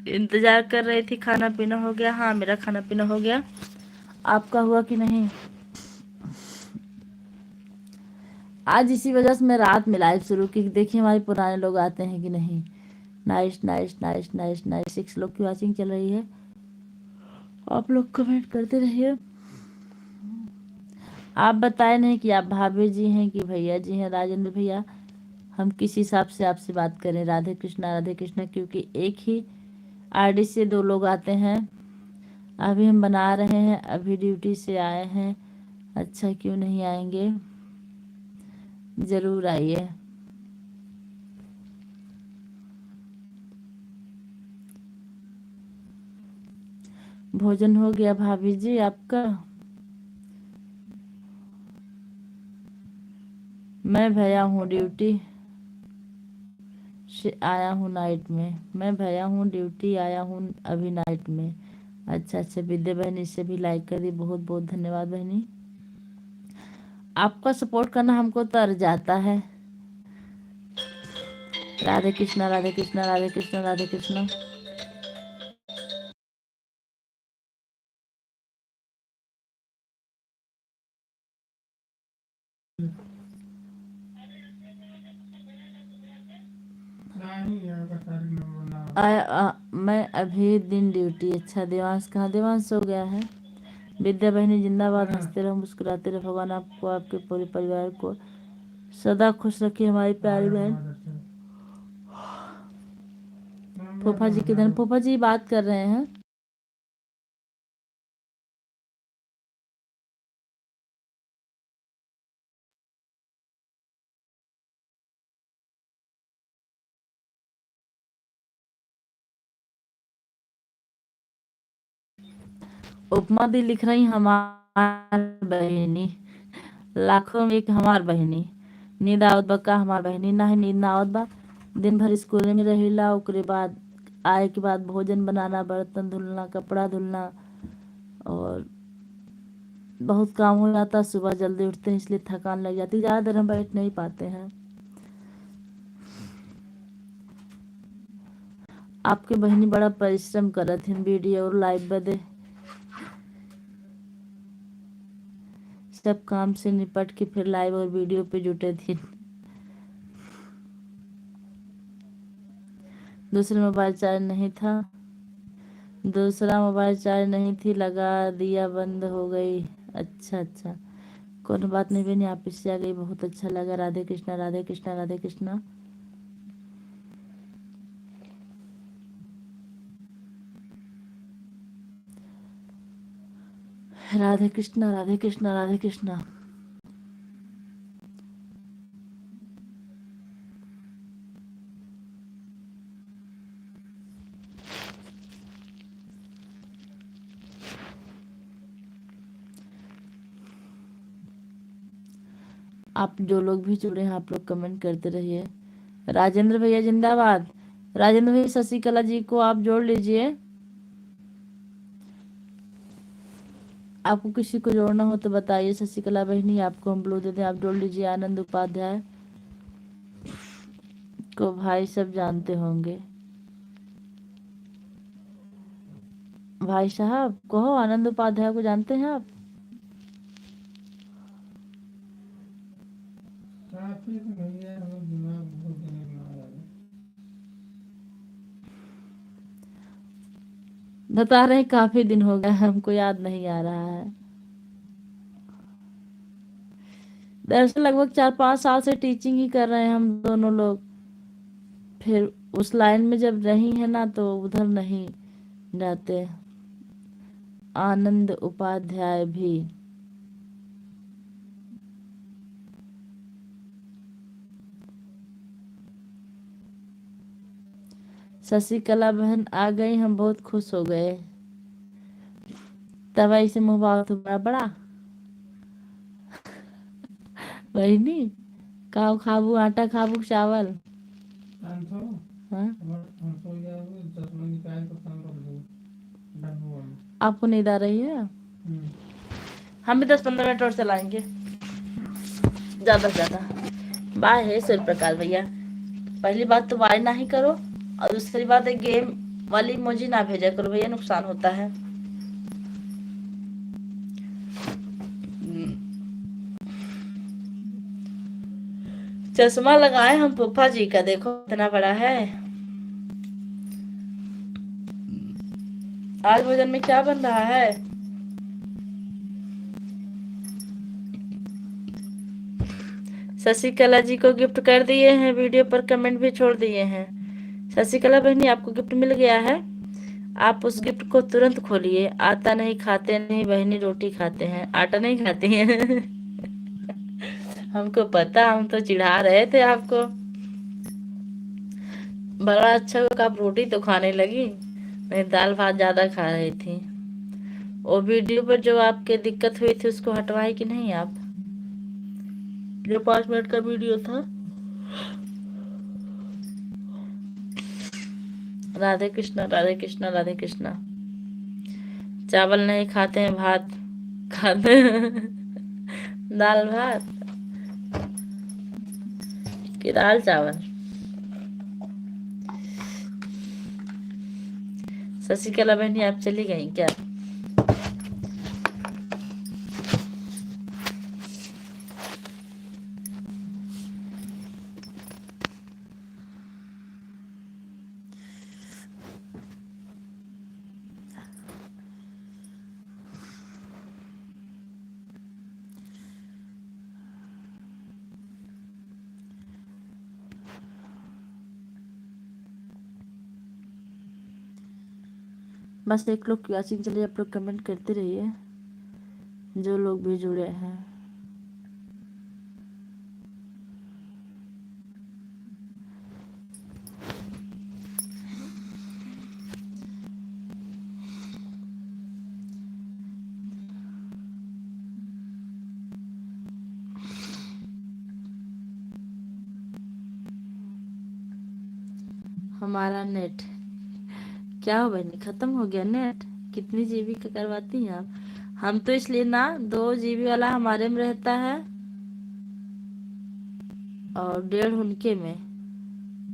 इंतजार कर रही थी। खाना पीना हो गया? हाँ मेरा खाना पीना हो गया। आपका हुआ कि नहीं? आज इसी वजह से मैं रात में लाइव शुरू की, देखिए हमारे पुराने लोग आते हैं कि नहीं। Nice nice nice nice nice. 6 लोग की वॉचिंग चल रही है। आप लोग कमेंट करते रहिए। आप बताए नहीं कि आप भाभी जी हैं कि भैया जी हैं राजेंद्र भैया। हम किस हिसाब से आपसे बात करें? राधे कृष्णा, क्योंकि एक ही आईडी से 2 लोग आते हैं। अभी हम बना रहे हैं, अभी ड्यूटी से आए हैं। अच्छा क्यों नहीं आएंगे? जरूर आइए। भोजन हो गया भाभी जी आपका? मैं भैया हूँ ड्यूटी से आया हूँ नाइट में। मैं भैया हूँ ड्यूटी आया हूँ अभी नाइट में। अच्छा अच्छा। विद्या बहनी से भी लाइक कर दी, बहुत बहुत धन्यवाद बहनी। आपका सपोर्ट करना हमको तर जाता है। राधे कृष्णा राधे कृष्णा राधे कृष्णा राधे कृष्णा। मैं अभी दिन ड्यूटी। अच्छा देवांश कहाँ? देवांश सो गया है। विद्या बहनी जिंदाबाद। हंसते रहो मुस्कुराते रहो। भगवान आपको आपके पूरे परिवार को सदा खुश रखिए हमारी प्यारी बहन। फूफा जी किधर? फूफा जी बात कर रहे हैं। उपमा दी लिख रही हमार बहनी, लाखों में एक हमार बहनी। नींद आवत बा का हमार बहनी? नहीं नींद ना आवत बा। दिन भर स्कूल में रहिला, ओकरे बाद आए के बाद भोजन बनाना, बर्तन धुलना, कपड़ा धुलना और बहुत काम हो जाता। सुबह जल्दी उठते हैं इसलिए थकान लग जाती, ज़्यादा देर हम बैठ नहीं पाते हैं। आपके बहनी बड़ा परिश्रम करत हैं वीडियो और लाइव बदे। सब काम से निपट के फिर लाइव और वीडियो पे जुटे थे। दूसरा मोबाइल चार्ज नहीं था। दूसरा मोबाइल चार्ज नहीं थी, लगा दिया बंद हो गई। अच्छा अच्छा। कोई बात नहीं बहनी, आप इससे आ गई बहुत अच्छा लगा। राधे कृष्णा राधे कृष्णा राधे कृष्णा। राधे कृष्णा राधे कृष्णा राधे कृष्णा। आप जो लोग भी जुड़े हैं आप लोग कमेंट करते रहिए। राजेंद्र भैया जिंदाबाद। राजेंद्र भैया शशिकला जी को आप जोड़ लीजिए। आपको किसी को जोड़ना हो तो बताइए। शशिकला बहनी आपको हम ब्लू दे दें, आप जोड़ लीजिए। आनंद उपाध्याय को भाई सब जानते होंगे। भाई साहब कहो, आनंद उपाध्याय को जानते हैं आप? काफी तो भैया हमें दिमाग बहुत दिनों में आ रहा बता रहे हैं काफी दिन हो गए, हमको याद नहीं आ रहा है। दरअसल लगभग 4-5 साल से टीचिंग ही कर रहे हैं हम दोनों लोग। फिर उस लाइन में जब नहीं है ना तो उधर नहीं जाते। आनंद उपाध्याय भी शशिकला बहन आ गई, हम बहुत खुश हो गए। तवाई से मुंह भाव तो बड़ा बड़ा बहनी काव खाबू आटा खाबू चावल। था। हाँ? हम सो गया वो चश्मा निकाल के काम रख दो डब्बू में। आपको नींद आ रही है? हम भी 10-15 मिनट और चलाएंगे ज्यादा से ज्यादा। बाय है सूर्य प्रकाश भैया। पहली बात तो बाय ना ही करो, और दूसरी बात है गेम वाली इमोजी ना भेजा करो भैया, नुकसान होता है। चश्मा लगाए हम फूफा जी का, देखो इतना बड़ा है। आज भोजन में क्या बन रहा है? शशिकला जी को गिफ्ट कर दिए हैं, वीडियो पर कमेंट भी छोड़ दिए हैं। शशिकला बहनी आपको गिफ्ट मिल गया है, आप उस गिफ्ट को तुरंत खोलिए। आता नहीं खाते नहीं बहनी, रोटी खाते हैं, आटा नहीं खाती हैं। हमको पता, हम तो चिढ़ा रहे थे आपको। बड़ा अच्छा हुआ कि आप रोटी तो खाने लगी, मैं दाल भात ज्यादा खा रही थी। वो वीडियो पर जो आपके दिक्कत हुई थी उसको हटवाई कि नहीं आप? जो 5 मिनट का वीडियो था। राधे कृष्णा राधे कृष्णा राधे कृष्णा। चावल नहीं खाते हैं, भात खाते हैं। दाल भात कि दाल चावल? शशिकला बहनी आप चली गई क्या? बस एक लोग क्लासिंग चलिए, आप लोग कमेंट करते रहिए जो लोग भी जुड़े हैं। हमारा नेट क्या हो बहनी, खत्म हो गया नेट? कितनी जीबी का करवाती हैं आप? हम तो इसलिए ना 2 जीबी वाला हमारे में रहता है और 1.5 उनके में,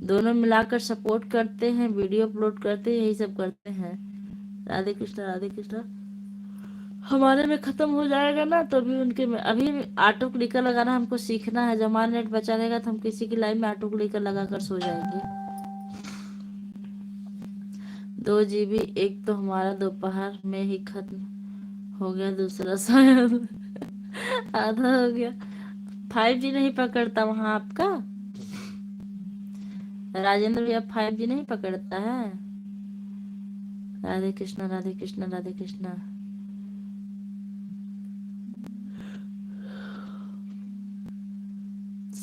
दोनों मिलाकर सपोर्ट करते हैं, वीडियो अपलोड करते हैं, यही सब करते हैं। राधे कृष्णा राधे कृष्णा। हमारे में खत्म हो जाएगा ना तो भी उनके में, अभी ऑटो क्लिकर लगाना हमको सीखना है। जब हमारा नेट बचा रहेगा तो हम किसी की लाइन में ऑटो क्लिकर लगा कर सो जाएंगे। 2 जीबी एक तो हमारा दोपहर में ही खत्म हो गया, दूसरा शायद आधा हो गया। 5G नहीं पकड़ता वहां आपका? राजेंद्र भैया 5G नहीं पकड़ता है? राधे कृष्णा राधे कृष्णा राधे कृष्णा।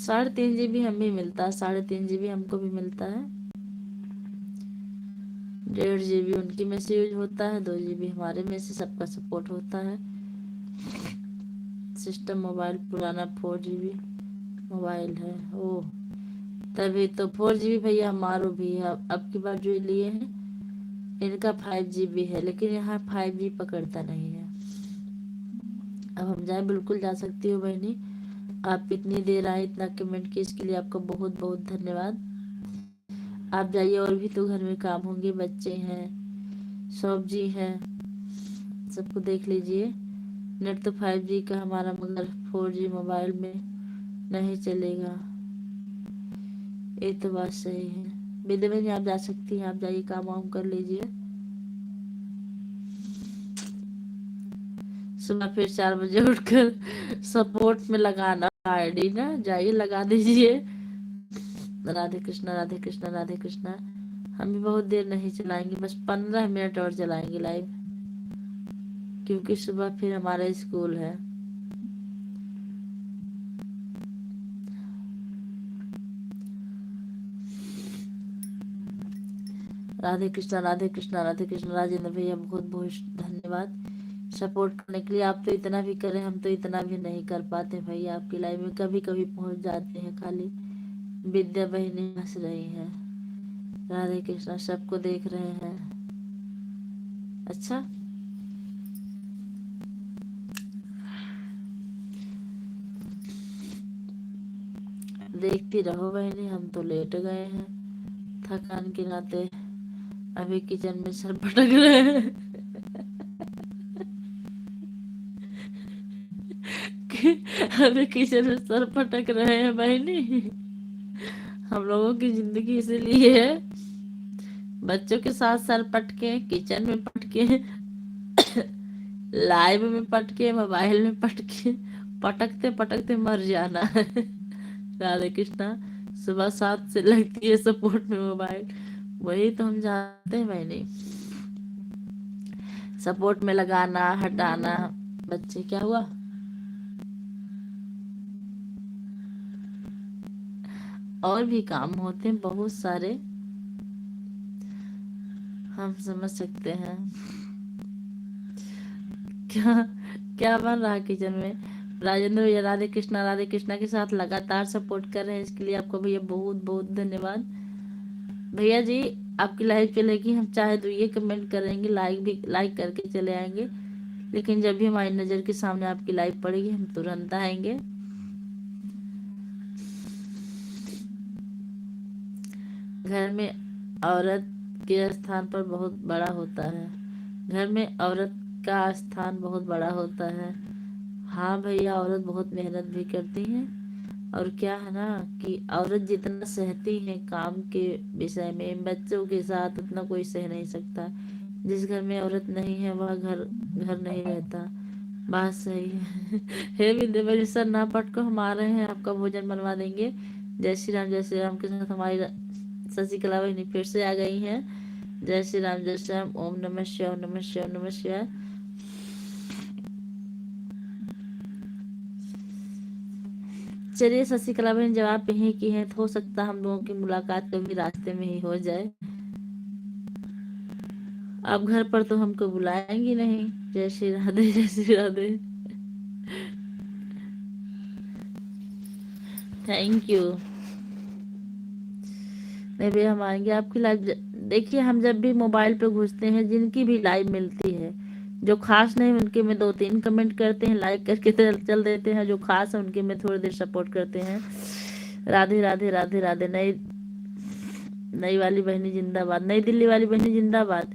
3.5 GB हम भी मिलता है, 3.5 GB हमको भी मिलता है। 1.5 GB उनकी में से यूज होता है, 2 GB हमारे में से, सबका सपोर्ट होता है। सिस्टम मोबाइल पुराना 4 GB मोबाइल है। ओ तभी तो 4 GB भैया हमारो भी है। अब की बार जो लिए हैं इनका 5 GB है, लेकिन यहाँ 5G पकड़ता नहीं है। अब हम जाए, बिल्कुल जा सकती हो बहनी। आप इतनी देर आए, इतना कमेंट किए, इसके लिए आपका बहुत बहुत धन्यवाद। आप जाइए, और भी तो घर में काम होंगे, बच्चे हैं, सब्जी है, सबको देख लीजिए। नेट तो 5G का हमारा, मगर 4G मोबाइल में नहीं चलेगा। ये तो बात सही है। विद्या बहनी आप जा सकती हैं, आप जाइए, काम वाम कर लीजिए। सुबह फिर 4 बजे उठकर सपोर्ट में लगाना आईडी ना, जाइए लगा दीजिए। राधे कृष्णा राधे कृष्णा राधे कृष्णा। हम भी बहुत देर नहीं चलाएंगे, बस 15 मिनट और चलाएंगे लाइव, क्योंकि सुबह फिर हमारा स्कूल है। राधे कृष्णा राधे कृष्णा राधे कृष्णा। राजेंद्र भैया बहुत बहुत धन्यवाद सपोर्ट करने के लिए। आप तो इतना भी करें, हम तो इतना भी नहीं कर पाते भैया। आपकी लाइव में कभी कभी पहुंच जाते हैं खाली। विद्या बहनी हंस रही है। राधे कृष्णा, सबको देख रहे हैं। अच्छा, देखती रहो बहनी, हम तो लेट गए हैं थकान के नाते। अभी किचन में सर पटक रहे हैं अभी किचन में सर पटक रहे हैं बहनी। हम लोगों की जिंदगी इसीलिए है, बच्चों के साथ सर पटके, किचन में पटके, लाइव में पटके, मोबाइल में पटके, पटकते पटकते मर जाना है। राधे कृष्णा। सुबह 7 से लगती है सपोर्ट में मोबाइल, वही तो हम जानते हैं मैंने। सपोर्ट में लगाना, हटाना। बच्चे क्या हुआ? और भी काम होते हैं बहुत सारे, हम समझ सकते हैं। क्या क्या बन रहा है किचन में? राजेंद्र भैया राधे कृष्णा के साथ लगातार सपोर्ट कर रहे हैं, इसके लिए आपको भैया बहुत बहुत धन्यवाद। भैया जी, आपकी लाइव चलेगी, हम चाहे तो ये कमेंट करेंगे, लाइक भी लाइक करके चले आएंगे, लेकिन जब भी हमारी नज़र के सामने आपकी लाइव पड़ेगी हम तुरंत आएंगे। घर में औरत के स्थान पर बहुत बड़ा होता है, घर में औरत का स्थान बहुत बड़ा होता है। हाँ भैया, औरत बहुत मेहनत भी करती है, और क्या है ना कि औरत जितना सहती है काम के विषय में, बच्चों के साथ, उतना कोई सह नहीं सकता। जिस घर में औरत नहीं है वह घर घर नहीं रहता। बात सही है। हे विद्या सर, ना पटको, हम आ रहे हैं, आपका भोजन बनवा देंगे। जय श्री राम के साथ हमारी शशिकला बहनी फिर से आ गई हैं। जय श्री राम जय श्री राम। ओम नमः शिवाय ओम नमः शिवाय ओम नमः शिवाय। चलिए शशिकला बहन, जब आप यहीं की हैं तो हो सकता हम लोगों की मुलाकात कभी रास्ते में ही हो जाए। आप घर पर तो हमको बुलाएंगी नहीं। जय श्री राधे जय श्री राधे। Thank you. नहीं भैया, हम आएंगे आपकी लाइव। देखिए, हम जब भी मोबाइल पे घुसते हैं, जिनकी भी लाइव मिलती है, जो खास नहीं उनके में 2-3 कमेंट करते हैं, लाइक करके चल देते हैं, जो खास है उनके में थोड़ी देर सपोर्ट करते हैं। राधे राधे राधे राधे। नई नई वाली बहनी जिंदाबाद, नई दिल्ली वाली बहनी जिंदाबाद।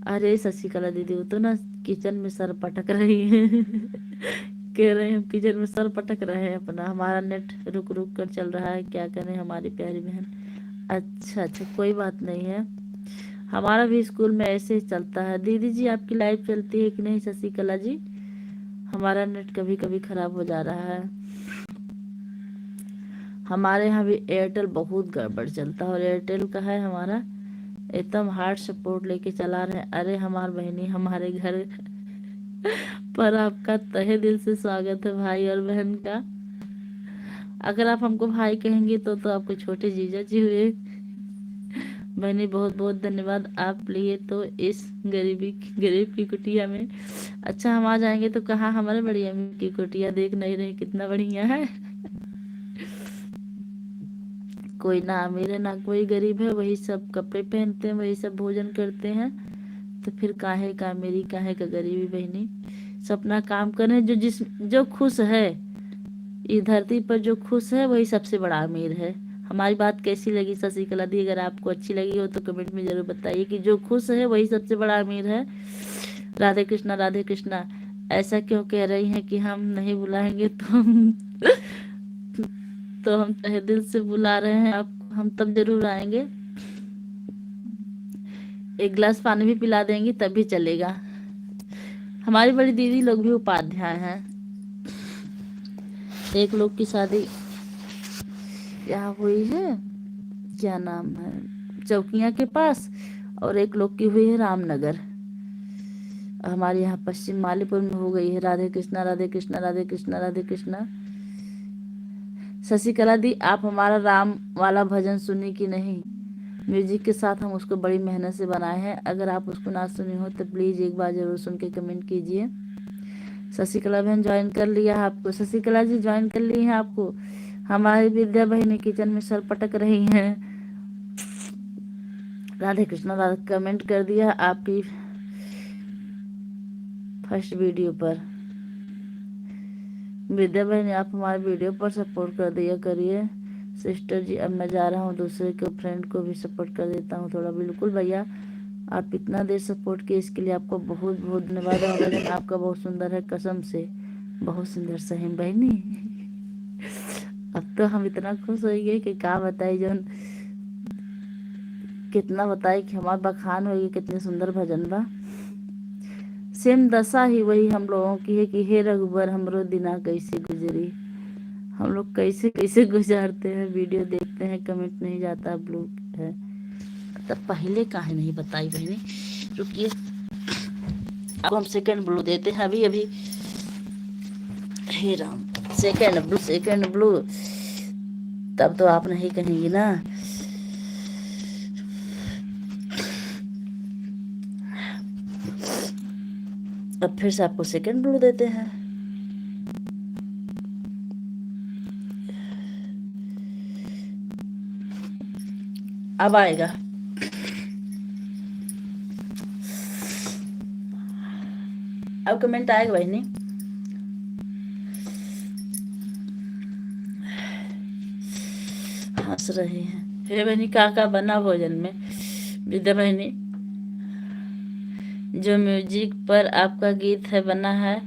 अरे शशिकला दीदी, वो तो ना किचन में सर पटक रही है कह रहे हैं हम किचन में सर पटक रहे हैं अपना, हमारा नेट रुक रुक कर चल रहा है, क्या करें हमारी प्यारी बहन। अच्छा अच्छा, कोई बात नहीं है, हमारा भी स्कूल में ऐसे ही चलता है। दीदी जी, आपकी लाइव चलती है कि नहीं शशिकला जी? हमारा नेट कभी कभी खराब हो जा रहा है। हमारे यहाँ भी एयरटेल बहुत गड़बड़ चलता है, और एयरटेल का है हमारा, एकदम हार्ड सपोर्ट लेके चला रहे हैं। अरे हमार बहनी, हमारे घर पर आपका तहे दिल से स्वागत है भाई और बहन का। अगर आप हमको भाई कहेंगे तो आपको छोटे जीजा जी हुए। बहनी बहुत बहुत धन्यवाद आप लिए तो इस गरीब की कुटिया में। अच्छा हम आ जाएंगे तो कहाँ, हमारे बड़ी अम्मी की कुटिया देख नहीं रहे कितना बढ़िया है। कोई ना अमीर है ना कोई गरीब है, वही सब कपड़े पहनते हैं, वही सब भोजन करते हैं, तो फिर काहे का अमीरी काहे का गरीबी बहनी। सब अपना काम करें, जो खुश है इस धरती पर, जो खुश है वही सबसे बड़ा अमीर है। हमारी बात कैसी लगी शशिकला दी? अगर आपको अच्छी लगी हो तो कमेंट में जरूर बताइए कि जो खुश है वही सबसे बड़ा अमीर है। राधे कृष्णा राधे कृष्णा। ऐसा क्यों कह रही हैं कि हम नहीं बुलाएंगे तो हम तहे दिल से बुला रहे हैं आपको, हम तब जरूर आएंगे। एक गिलास पानी भी पिला देंगी तब भी चलेगा। हमारी बड़ी दीदी लोग भी उपाध्याय हैं। एक लोग की शादी क्या हुई है, क्या नाम है, चौकिया के पास, और एक लोग की हुई है रामनगर। हमारे यहाँ पश्चिम मालीपुर में हो गई है। राधे कृष्णा राधे कृष्णा राधे कृष्णा राधे कृष्णा। शशिकला दी आप हमारा राम वाला भजन सुनी कि नहीं? म्यूजिक के साथ हम उसको बड़ी मेहनत से बनाए हैं। अगर आप उसको ना सुनी हो तो प्लीज एक बार जरूर सुन के कमेंट कीजिए। शशिकला बहन ज्वाइन कर लिया है आपको? शशिकला जी ज्वाइन कर ली है आपको? हमारी विद्या बहनी किचन में सर पटक रही हैं। राधे कृष्णा राधे कमेंट कर दिया आपकी फर्स्ट वीडियो पर। विद्या बहनी आप हमारे वीडियो पर सपोर्ट कर दिया करिए। सिस्टर जी अब मैं जा रहा हूँ, दूसरे के फ्रेंड को भी सपोर्ट कर देता हूँ थोड़ा। बिल्कुल भैया, आप इतना देर सपोर्ट किए इसके लिए आपको बहुत बहुत धन्यवाद। और भजन आपका बहुत सुंदर है, कसम से बहुत सुंदर सही बहनी। अब तो हम इतना खुश हो गए कि क्या बताई जन, कितना बताई कि हमारे बखान हो गई कितने सुंदर भजन बा। सेम दशा ही वही हम लोगों की है कि हे रघुबर हमरो दिना कैसे गुजरी। हम लोग कैसे कैसे गुजारते हैं, वीडियो देखते हैं, कमेंट नहीं जाता अब लोग है। तब पहले काहे नहीं बताई बहनी? रुकिए अब हम सेकंड ब्लू देते हैं अभी अभी। हे राम, सेकंड ब्लू तब तो आप नहीं कहेंगी ना। अब फिर से आपको सेकंड ब्लू देते हैं। अब आएगा। अब कमेंट आएगा बहनी। हंस रहे हैं। हे बहनी का बना भोजन में? विद्या बहनी जो म्यूजिक पर आपका गीत है बना है,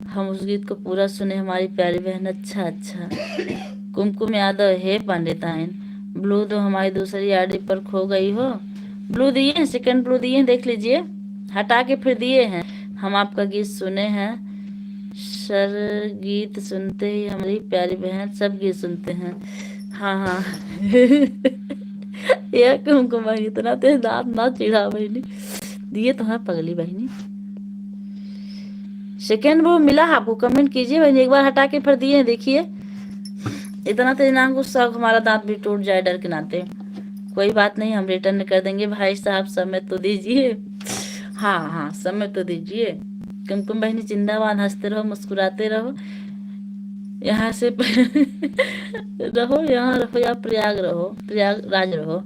हम उस गीत को पूरा सुने हमारी प्यारी बहन। अच्छा अच्छा। कुमकुम यादव, हे पंडिताइन ब्लू तो हमारी दूसरी आईडी पर खो गई हो। ब्लू दिए हैं, सेकंड ब्लू दिए हैं, देख लीजिए, हटा के फिर दिए हैं। हम आपका गीत सुने हैं सर, गीत सुनते ही हमारी प्यारी बहन सब गीत सुनते हैं। हाँ हाँ। यह कुमकुम भाई इतना तेज दांत ना चिढ़ा बहनी, दिए तो है पगली बहनी। सेकेंड वो मिला आपको? कमेंट कीजिए बहनी, एक बार हटा के फिर दिए, देखिए इतना तेज ना गुस्सा, हमारा दांत भी टूट जाए डर के नाते। कोई बात नहीं, हम रिटर्न कर देंगे भाई साहब, समय तो दीजिए। हाँ हाँ समय तो दीजिए। कुमकुम बहनी जिंदाबाद, हंसते रहो मुस्कुराते रहो, यहाँ से रहो, यहाँ रहो या प्रयागराज रहो।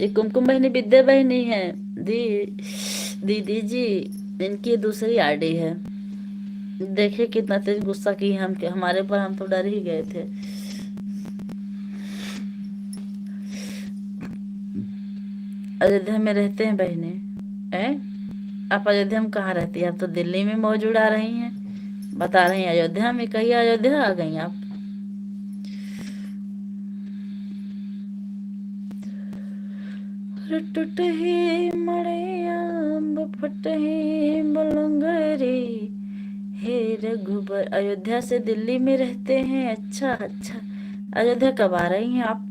ये कुमकुम बहनी विद्या बहनी है दीदी जी, इनकी दूसरी आईडी है। देखिए कितना तेज गुस्सा की हम हमारे पर, हम तो डर ही गए थे। अयोध्या में रहते हैं बहने? आप अयोध्या में कहाँ रहती है? आप तो दिल्ली में मौजूद आ रही हैं, बता रही हैं अयोध्या में। कहीं अयोध्या आ गई आप? टूट ही मड़े आंब फट ही बलंगरी, हे रघुबर। अयोध्या से दिल्ली में रहते हैं? अच्छा अच्छा। अयोध्या कब आ रही हैं आप?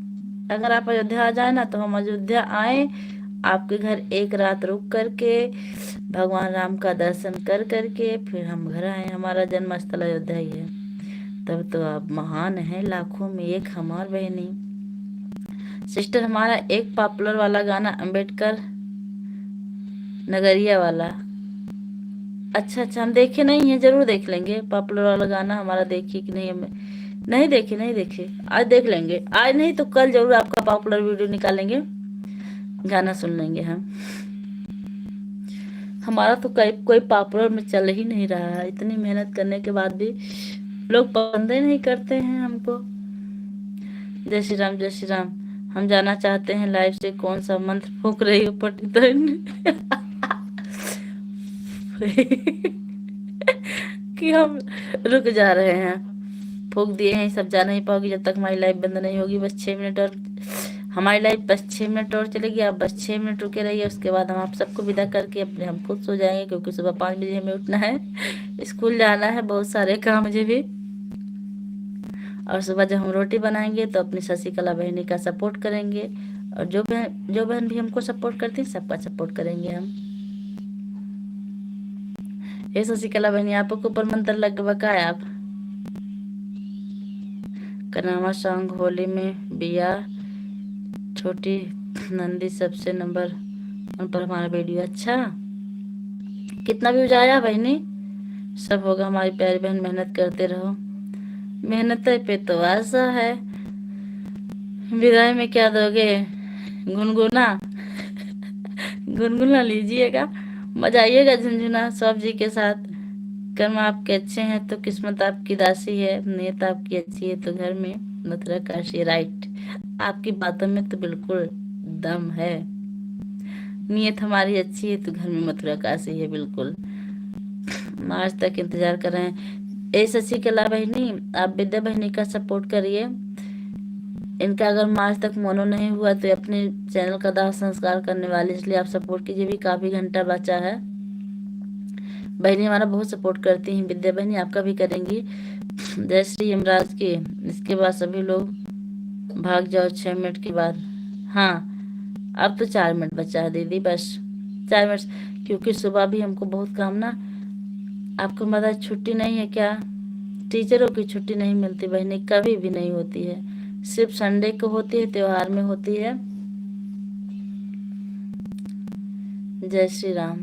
अगर आप अयोध्या आ जाए ना तो हम अयोध्या आए, आपके घर एक रात रुक करके भगवान राम का दर्शन कर करके फिर हम घर आए। हमारा जन्म स्थल अयोध्या ही है। तब तो आप महान हैं, लाखों में एक हमार बहनी। सिस्टर, हमारा एक पॉपुलर वाला गाना अम्बेडकर नगरिया वाला। अच्छा अच्छा, हम देखे नहीं है, जरूर देख लेंगे। पॉपुलर वाला गाना हमारा देखिए कि नहीं, हमें नहीं देखे, नहीं देखे। आज देख लेंगे, आज नहीं तो कल जरूर आपका पॉपुलर वीडियो निकालेंगे, गाना सुन लेंगे हम। हमारा तो कोई पॉपुलर में चल ही नहीं रहा है, इतनी मेहनत करने के बाद भी लोग पसंद ही नहीं करते हैं हमको। जय श्री राम, जय श्री राम। हम जाना चाहते हैं लाइव से कौन सा मंत्र फूंक रही हो पंडित कि हम रुक जा रहे हैं। फूंक दिए हैं, सब जा नहीं पाओगी जब तक हमारी लाइव बंद नहीं होगी। बस 6 मिनट और हमारी लाइव बस 6 मिनट और चलेगी। आप बस 6 मिनट रुके रहिए, उसके बाद हम आप सबको विदा करके अपने हम खुद सो जाएंगे, क्योंकि सुबह 5 बजे हमें उठना है, स्कूल जाना है, बहुत सारे काम मुझे भी। और सुबह जब हम रोटी बनाएंगे तो अपनी शशिकला बहनी का सपोर्ट करेंगे, और जो बहन भी हमको सपोर्ट करती है सबका सपोर्ट करेंगे हम। ये शशिकला बहनी, आपको ऊपर मंत्र लग बका है आप कनावा सॉन्ग होली में बिया छोटी नंदी सबसे नंबर उन पर हमारा वीडियो। अच्छा, कितना व्यूज आया बहनी? सब होगा हमारी प्यारी बहन, मेहनत करते रहो। मेहनत पे तो आशा है। विदाई में क्या दोगे? गुनगुना गुनगुना लीजिएगा, मजा आइएगा झुनझुना सब जी के साथ। कर्म आपके अच्छे हैं तो किस्मत आपकी दासी है, नीयत आपकी अच्छी है तो घर में मथुरा काशी। राइट, आपकी बातों में तो बिल्कुल दम है। नीयत हमारी अच्छी है तो घर में मथुरा काशी है, बिल्कुल। मार्च तक इंतजार कर रहे हैं। ए शशिकला बहनी, आप विद्या बहनी का सपोर्ट करिए। इनका अगर मार्च तक मोनो नहीं हुआ तो अपने चैनल का दाह संस्कार करने वाले, इसलिए आप सपोर्ट कीजिए। भी काफी घंटा बचा है। बहनी हमारा बहुत सपोर्ट करती हैं, विद्या बहनी आपका भी करेंगी। जय श्री यमराज की। इसके बाद सभी लोग भाग जाओ 6 मिनट के बाद। हाँ, अब तो 4 मिनट बचा है दीदी, बस 4 मिनट, क्योंकि सुबह भी हमको बहुत काम ना। आपको मदर छुट्टी नहीं है क्या? टीचरों की छुट्टी नहीं मिलती बहनी, कभी भी नहीं होती है, सिर्फ संडे को होती है, त्योहार में होती है। जय श्री राम।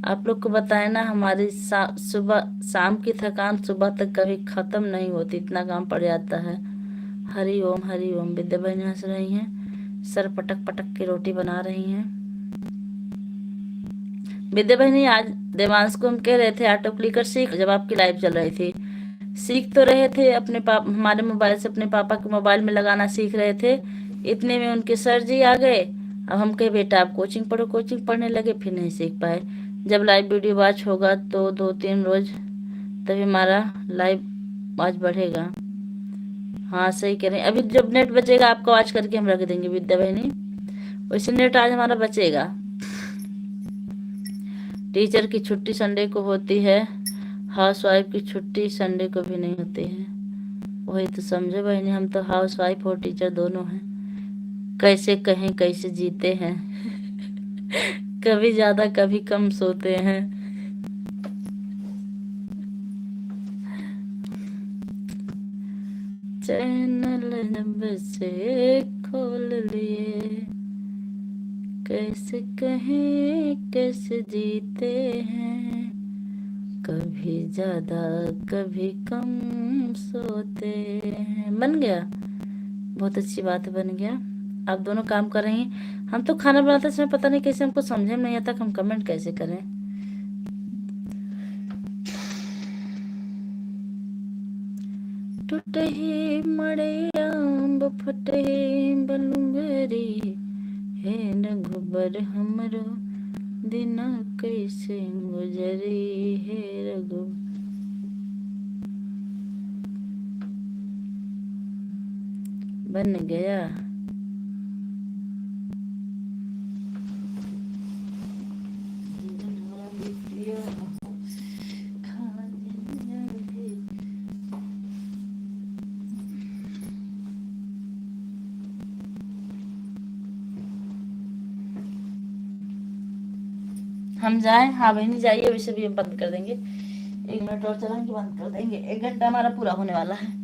आप लोग को बताए ना, हमारी सुबह शाम की थकान सुबह तक कभी खत्म नहीं होती, इतना काम पड़ जाता है। हरि ओम, हरि ओम। विद्या बहनी हंस रही हैं, सर पटक पटक के रोटी बना रही हैं। विद्या बहनी, आज देवांश को हम कह रहे थे ऑटो क्लिकर सीख, जब आपकी लाइव चल रही थी सीख तो रहे थे, अपने पापा हमारे मोबाइल से अपने पापा के मोबाइल में लगाना सीख रहे थे। इतने में उनके सर जी आ गए। अब हम कहे बेटा आप कोचिंग पढ़ो, कोचिंग पढ़ने लगे, फिर नहीं सीख पाए। जब लाइव वीडियो वॉच होगा तो 2-3 रोज, तभी हमारा लाइव वॉच बढ़ेगा। हाँ सही कह रहे हैं, अभी जब नेट बचेगा आपका वॉच करके हम रख देंगे विद्या बहनी। वैसे नेट आज हमारा बचेगा। टीचर की छुट्टी संडे को होती है, हाउस वाइफ की छुट्टी संडे को भी नहीं होती है। वही तो समझो बहनी, हम तो हाउस वाइफ और टीचर दोनों हैं। कैसे कहें, कैसे जीते हैं कभी ज्यादा कभी कम सोते हैं। चैनल जब से खोल लिए, कैसे कहें कैसे जीते हैं, कभी ज्यादा कभी कम सोते हैं। बन गया, बहुत अच्छी बात है, बन गया। आप दोनों काम कर रही हैं, हम तो खाना बनाते समय पता नहीं कैसे हमको समझ में नहीं आता कि हम कमेंट कैसे करें। टूटे ही मड़े आंब फटे बलुंगरी, हे रघुबर हमरो दिना कैसे गुजरी, हे रघु। बन गया। हम जाएं? हाँ बहनी जाइए, वैसे भी हम बंद कर देंगे। 1 मिनट और चलाएंगे, बंद कर देंगे। 1 घंटा हमारा पूरा होने वाला है।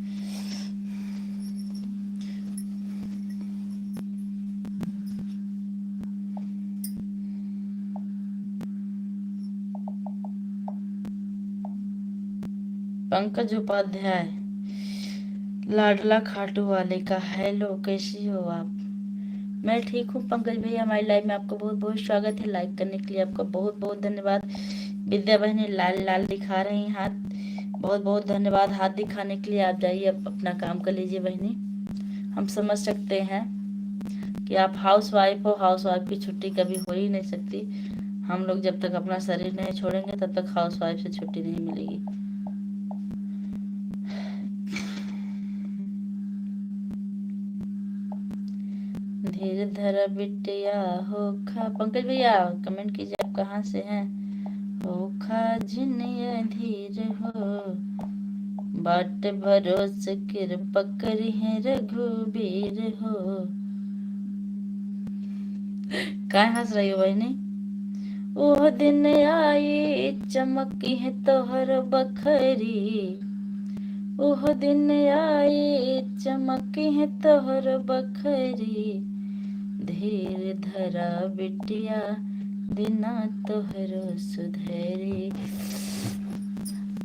पंकज उपाध्याय, लाडला खाटू वाले का हेलो, कैसी हो आप? मैं ठीक हूँ पंकज भैया। हमारी लाइव में आपका बहुत बहुत स्वागत है। लाइक करने के लिए आपका बहुत बहुत धन्यवाद। विद्या बहनी लाल लाल दिखा रही हैं हाथ, बहुत बहुत धन्यवाद। हाथ दिखाने के लिए आप जाइए, अपना काम कर लीजिए बहनी। हम समझ सकते हैं कि आप हाउस वाइफ हो, हाउस वाइफ की छुट्टी कभी हो ही नहीं सकती। हम लोग जब तक अपना शरीर नहीं छोड़ेंगे तब तक हाउस वाइफ से छुट्टी नहीं मिलेगी। धीरे धरा बिटिया हो खा। पंकज भैया कमेंट कीजिए आप कहाँ से हैं। हो खा जिनिया धीर हो, बाट भरोस कृपा करी है रघुबीर हो। काय हंस रही हो बहनी? ओह दिन आई चमकी है तोहर बखरी, ओह दिन आई चमकी है तोहर बखरी, धीर धरा बिटिया दिना तोहरो सुधरी।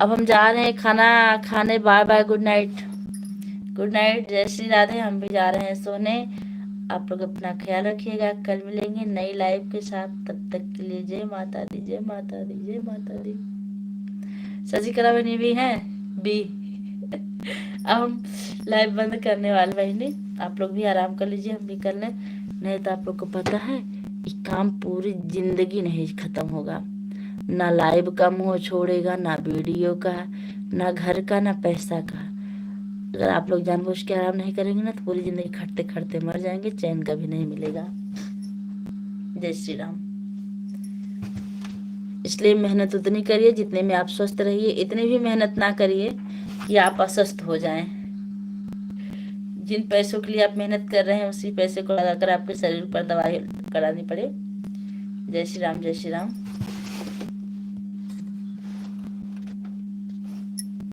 अब हम जा रहे हैं खाना खाने। Bye bye, good night, good night, जय श्री राधे। हम भी जा रहे हैं सोने। आप लोग अपना ख्याल रखिएगा। कल मिलेंगे नई लाइव के साथ। तब तक के लिए जय माता दी, जय माता दी, जय माता दी। शशिकला बहनी भी है बी। अब हम लाइव बंद करने वाले बहनी। आप लोग भी आराम कर लीजिए, हम भी कर लें। नहीं तो आप लोग को पता है ये काम पूरी जिंदगी नहीं खत्म होगा। ना लाइव कम हो छोड़ेगा, ना वीडियो का, ना घर का, ना पैसा का। अगर आप लोग जानबूझ के आराम नहीं करेंगे ना तो पूरी जिंदगी खटते खटते मर जाएंगे, चैन कभी नहीं मिलेगा। जय श्री राम। इसलिए मेहनत उतनी करिए जितने में आप स्वस्थ रहिए। इतनी भी मेहनत ना करिए कि आप अस्वस्थ हो जाएं। जिन पैसों के लिए आप मेहनत कर रहे हैं उसी पैसे को लगाकर आपके शरीर पर दवाई करानी पड़े। जय श्री राम, जय श्री राम।